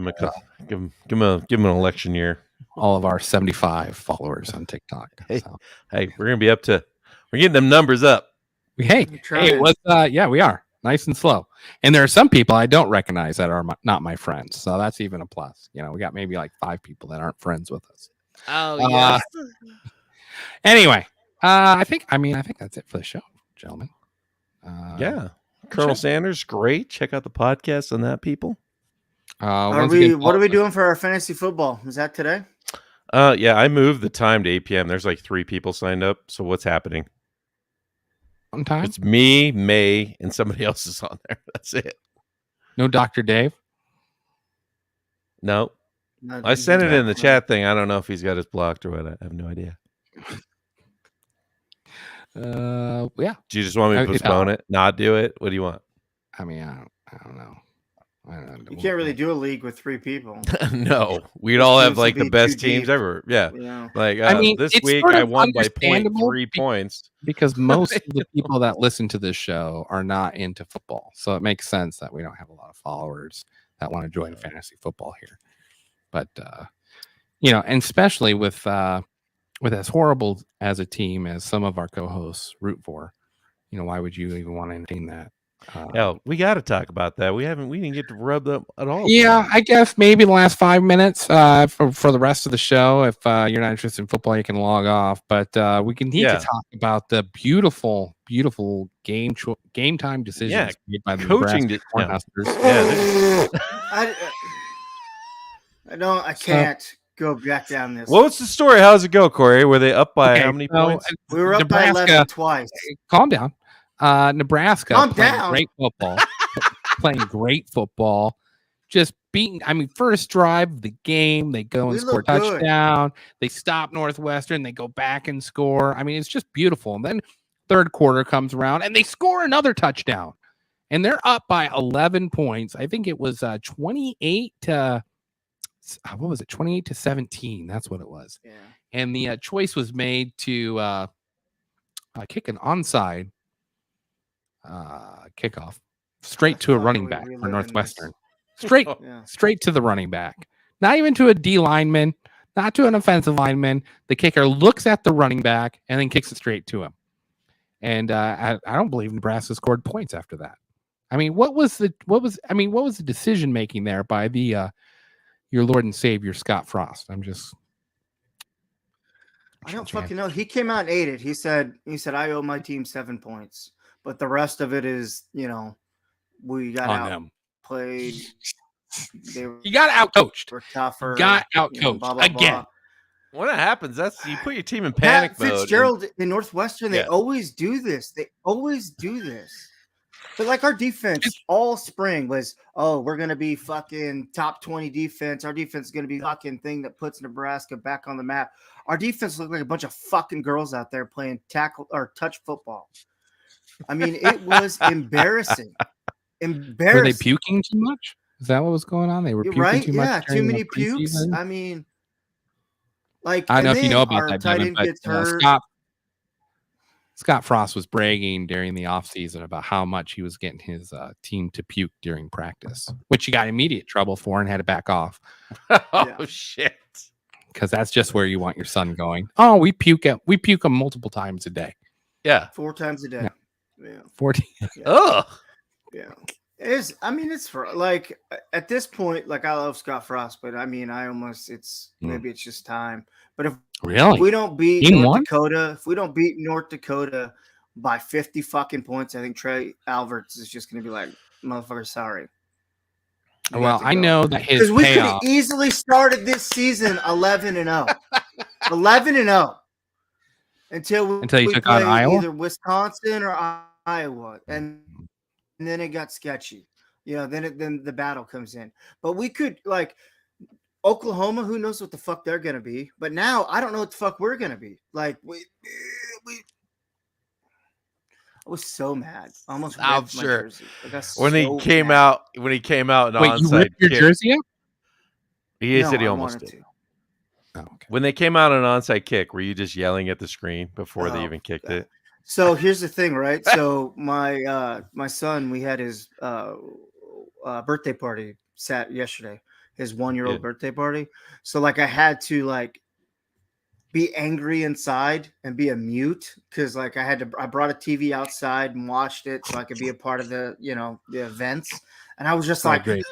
him an election year. All of our 75 followers on TikTok. Hey. So. Hey, we're getting them numbers up. You're trying. We are nice and slow. And there are some people I don't recognize that are not my friends, so that's even a plus. We got maybe like 5 people that aren't friends with us. Oh Anyway, I think that's it for the show, gentlemen. yeah. Colonel Sanders, great. Check out the podcast on that, people. What are we doing for our fantasy football? Is that today? Yeah, I moved the time to 8 p.m. There's like 3 people signed up. So what's happening? Sometime? It's me, May, and somebody else is on there. That's it. No Dr. Dave? No, Not- I sent it in the chat thing. I don't know if he's got us blocked or what. I have no idea. Yeah. Do you just want me to postpone it? Not do it? What do you want? I mean, I don't know. You can't really do a league with 3 people. No, we'd all have Seems to like the be best too teams deep. ever. Yeah. Yeah. Like I mean, this it's week sort I of won by understandable 0.3 points. because most of the people that listen to this show are not into football. So it makes sense that we don't have a lot of followers that want to join fantasy football here. But and especially with as horrible as a team as some of our co-hosts root for, why would you even want to entertain that? Hell, we got to talk about that. We didn't get to rub them at all. Yeah, I guess maybe the last 5 minutes for the rest of the show. If you're not interested in football, you can log off. But we need to talk about the beautiful, beautiful game time decisions made by the coaching Nebraska Cornhuskers. Yeah, I I can't go back down this. What's the story? How's it go, Corey? Were they up by Okay, how many so, points? We were up by 11 twice. Calm down. Nebraska Calm playing down. great football. Playing great football. Just beating, first drive of the game, they go and We score a look good. touchdown. They stop Northwestern. They go back and score. It's just beautiful. And then third quarter comes around and they score another touchdown. And they're up by 11 points. I think it was 28 to, 28 to 17. That's what it was. Yeah. And the choice was made to kick an onside kickoff straight to a Why running we back for reliving Northwestern. this? Yeah. Straight to the running back. Not even to a D lineman, not to an offensive lineman. The kicker looks at the running back and then kicks it straight to him. And I don't believe Nebraska scored points after that. What was the decision making there by the your Lord and Savior Scott Frost? I don't fucking know. He came out and ate it. He said, I owe my team 7 points, but the rest of it is, we got on them. outplayed. You got outcoached. We're tougher. Got outcoached blah, blah, again. blah. When that happens, you put your team in Pat panic mode. Fitzgerald in Northwestern, they Yeah. always do this. But like our defense all spring was, we're going to be fucking top 20 defense. Our defense is going to be fucking thing that puts Nebraska back on the map. Our defense looked like a bunch of fucking girls out there playing tackle or touch football. It was embarrassing. Were they puking too much? Is that what was going on? They were puking too much. Yeah, too during many the pukes. preseason? I don't know if you know about our that, tight Devin, end but gets hurt. Scott Frost was bragging during the offseason about how much he was getting his team to puke during practice, which he got immediate trouble for and had to back off. Oh, shit. Because that's just where you want your son going. Oh, we puke them multiple times a day. Yeah. 4 times a day. Yeah. Yeah. 14. Ugh. Yeah. It's for like at this point, like I love Scott Frost, but maybe it's just time. But if Really? we don't beat Team North one? Dakota, if we don't beat North Dakota by 50 fucking points, I think Trey Alberts is just going to be like, motherfucker, sorry. You Well, have to I go. know that his Because we could have payoff. easily started this season 11-0. 11-0. Until you we took on played Iowa? either Wisconsin or Iowa. And then it got sketchy. Then the battle comes in. But we could, like, Oklahoma, who knows what the fuck they're going to be. But now I don't know what the fuck we're going to be. Like, I was so mad. I almost I'm ripped my sure. jersey. I got When he so came mad. out in Wait, you onside ripped your kick, jersey up? he No, said he I almost wanted did. to. Oh, okay. When they came out an onside kick, were you just yelling at the screen before they Oh, even kicked yeah. it? So here's the thing, right? So my son, we had his birthday party yesterday, his 1-year-old Yeah. birthday party. So like I had to like be angry inside and be a mute because like I brought a TV outside and watched it so I could be a part of the events. And I was just like, Great.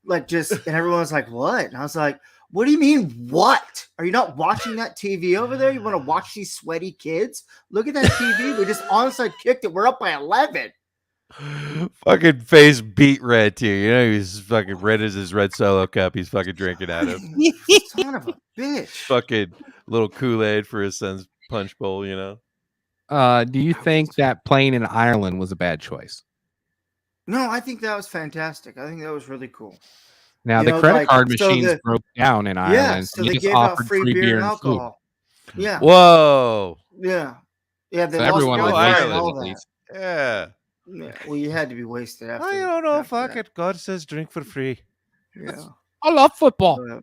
like just, and everyone was like, what? And I was like, what do you mean, what? Are you not watching that TV over there? You want to watch these sweaty kids? Look at that TV. We just onside kicked it. We're up by 11. Fucking face beat red too. He's fucking red as his red Solo cup. He's fucking drinking out of. Son of a bitch. Fucking little Kool-Aid for his son's punch bowl. Do you think that playing in Ireland was a bad choice? No, I think that was fantastic. I think that was really cool. Now, You the know, credit like, card so machines the- broke down in Ireland. Yeah, so You they just gave out offered free beer and food. alcohol. Yeah, Whoa. yeah. Yeah, they So lost everyone was Ireland, Ireland, wasted all at that. least. Yeah. Yeah, well, you had to be wasted after. I don't know. after Fuck that. it. God says drink for free. Yeah. I love football. But,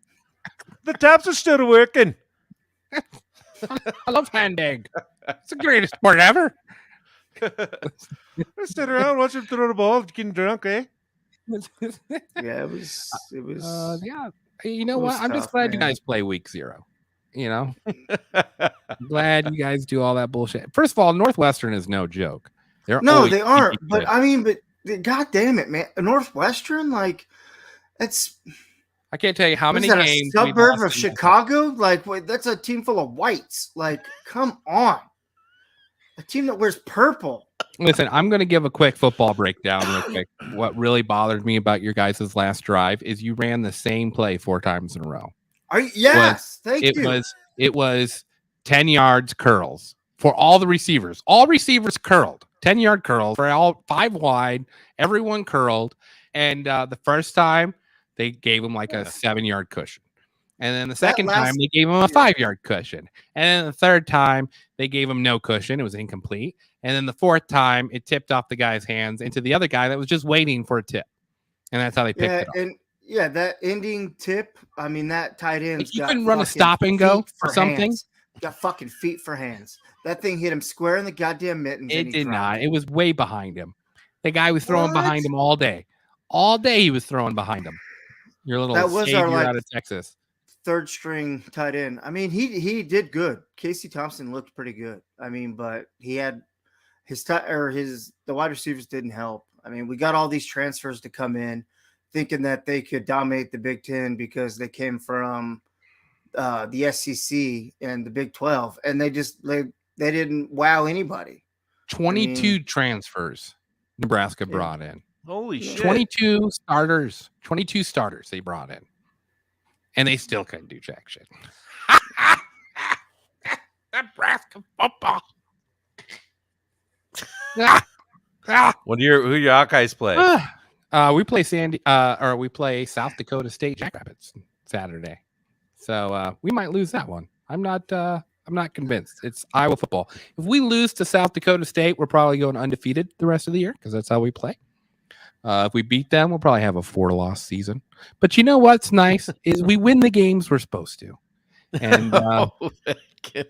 The taps are still working. I love hand egg. It's the greatest sport ever. I sit around, watch him throw the ball, getting drunk, eh? yeah, it was. Yeah. You know It was what? I'm just tough, glad you man. guys play week 0. I'm glad you guys do all that bullshit. First of all, Northwestern is no joke. They're No, always they aren't. sneaky But good. I mean, god damn it, man! Northwestern, like, it's I can't tell you how what many is that, a games we suburb lost of in- Chicago? Like, wait, that's a team full of whites. Like, come on. A team that wears purple. Listen, I'm going to give a quick football breakdown real quick. What really bothered me about your guys' last drive is you ran the same play 4 times in a row. Yes, thank you. It was 10 yards curls for all the receivers. All receivers curled. 10-yard curls for all 5 wide. Everyone curled. And the first time, they gave him like a 7-yard cushion. And then the second time, they gave him a 5-yard cushion. And then the third time, they gave him no cushion. It was incomplete. And then the fourth time, it tipped off the guy's hands into the other guy that was just waiting for a tip. And that's how they picked it up. And that ending tip, I mean, that tight end. You couldn't run a stop and go or something. Hands. Got fucking feet for hands. That thing hit him square in the goddamn mittens. It did not. It was way behind him. The guy was throwing behind him all day. All day he was throwing behind him. Your little savior out of Texas. Third string tight end. I mean, he did good. Casey Thompson looked pretty good. I mean, but he had the wide receivers didn't help. I mean, we got all these transfers to come in thinking that they could dominate the Big Ten because they came from the SEC and the Big 12, and they didn't wow anybody. 22 transfers Nebraska brought in. Holy shit. 22 starters they brought in. And they still couldn't do jack shit. Nebraska football. Who your Hawkeyes play? We play South Dakota State Jackrabbits Saturday. So we might lose that one. I'm not convinced. It's Iowa football. If we lose to South Dakota State, we're probably going undefeated the rest of the year because that's how we play. If we beat them, we'll probably have a 4-loss season. But you know what's nice is we win the games we're supposed to. And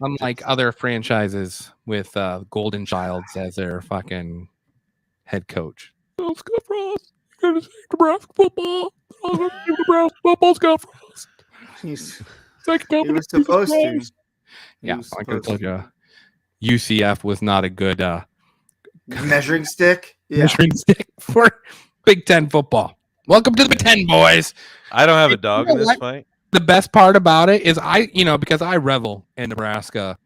unlike other franchises with Golden Childs as their fucking head coach. It's good for us. You gotta say Nebraska football. Nebraska football's good for us. He was supposed to. Yeah, I can tell you, UCF was not a good measuring stick. Measuring stick for Big Ten football. Welcome to the Big Ten, boys. I don't have a dog in this fight. The best part about it is because I revel in Nebraska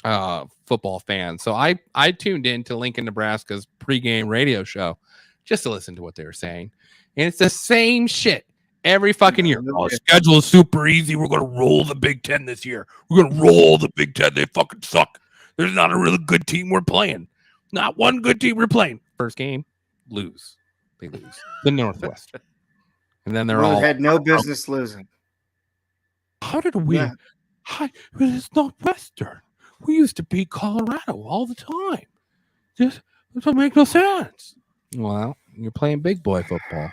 football fans. So I tuned in to Lincoln, Nebraska's pregame radio show just to listen to what they were saying. And it's the same shit every fucking year. Our schedule is super easy. We're going to roll the Big Ten this year. We're going to roll the Big Ten. They fucking suck. There's not a really good team we're playing. Not one good team we're playing. First game, lose. They lose. The Northwestern. And then they're all had no business losing. How did we? It's Northwestern. We used to beat Colorado all the time. This doesn't make no sense. Well, you're playing big boy football.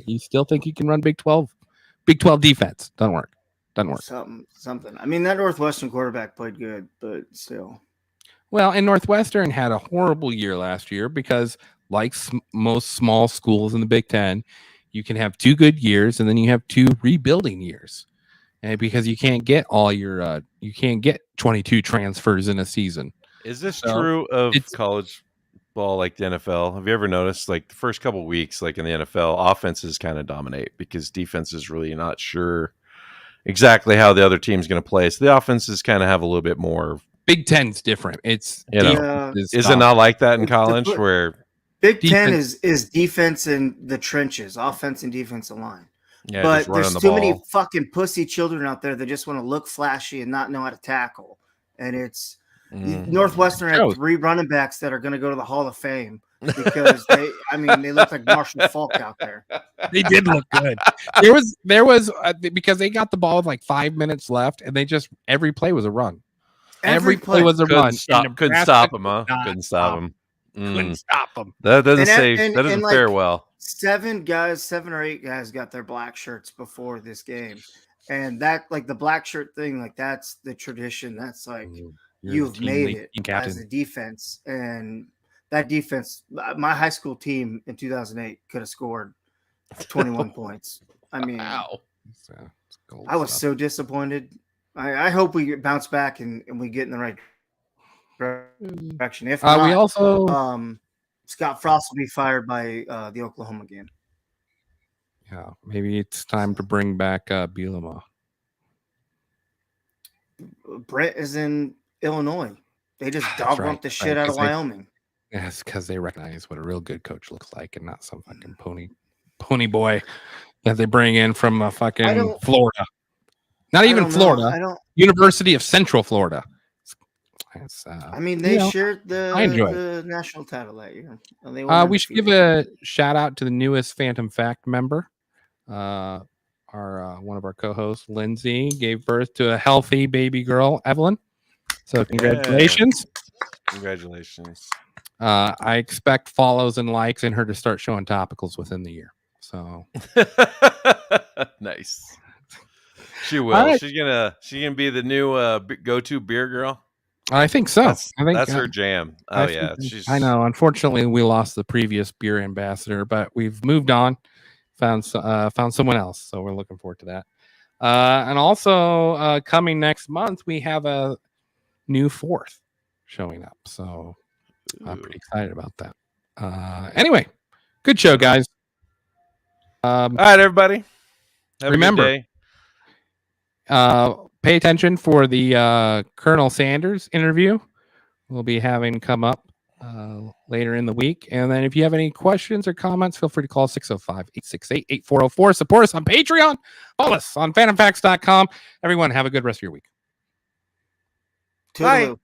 You still think you can run Big 12 defense? Doesn't work. Something. I mean, that Northwestern quarterback played good, but still. Well, and Northwestern had a horrible year last year because, like most small schools in the Big Ten, you can have 2 good years and then you have 2 rebuilding years, and because you can't get you can't get 22 transfers in a season. Is this true of college ball like the NFL? Have you ever noticed, like, the first couple of weeks, like in the NFL, offenses kind of dominate because defense is really not sure exactly how the other team's going to play. So the offenses kind of have a little bit more. Big Ten's different. It's is it not like that in college where Big Ten is defense in the trenches, offense and defensive line. Yeah, but there's too many fucking pussy children out there that just want to look flashy and not know how to tackle. And it's Northwestern had 3 running backs that are going to go to the Hall of Fame because they look like Marshall Falk out there. They did look good. There was because they got the ball with like 5 minutes left, and every play was a run. Every play was a run. Couldn't stop them, huh? Couldn't stop them. Couldn't stop them. That doesn't fare well. 7 or 8 guys got their black shirts before this game, and that, like, the black shirt thing, like, that's the tradition. That's like you've made it as a defense, and that defense. My high school team in 2008 could have scored 21 points. I mean, wow. I was so disappointed. I hope we bounce back and we get in the right direction. If not, we also Scott Frost will be fired by the Oklahoma game. Yeah, maybe it's time to bring back Bielema. Brett is in Illinois. They just That's dog right, bump the that's shit right, out 'cause of Wyoming. Yes, because they recognize what a real good coach looks like, and not some fucking pony boy that they bring in from fucking don't- Florida. Not I even don't know. Florida. I don't. University of Central Florida. It's, I mean, they you know, shared I enjoy the national title that year. And they went we should give undefeated. a shout out to the newest Phantom Fact member. Our one of our co-hosts, Lindsay, gave birth to a healthy baby girl, Evelyn. So congratulations. Congratulations. I expect follows and likes and her to start showing topicals within the year. So Nice. She will. All right. She's gonna be the new go-to beer girl. I think so. That's, I think that's her jam. Oh I yeah, think- she's. I know. Unfortunately, we lost the previous beer ambassador, but we've moved on. Found someone else, so we're looking forward to that. And also coming next month, we have a new fourth showing up. So I'm pretty excited about that. Anyway, good show, guys. All right, everybody. Have Remember, a good day. pay attention for the Colonel Sanders interview we'll be having come up later in the week. And then if you have any questions or comments, feel free to call 605-868-8404. Support us on Patreon. Follow us on phantomfacts.com. Everyone, have a good rest of your week. Toodaloo.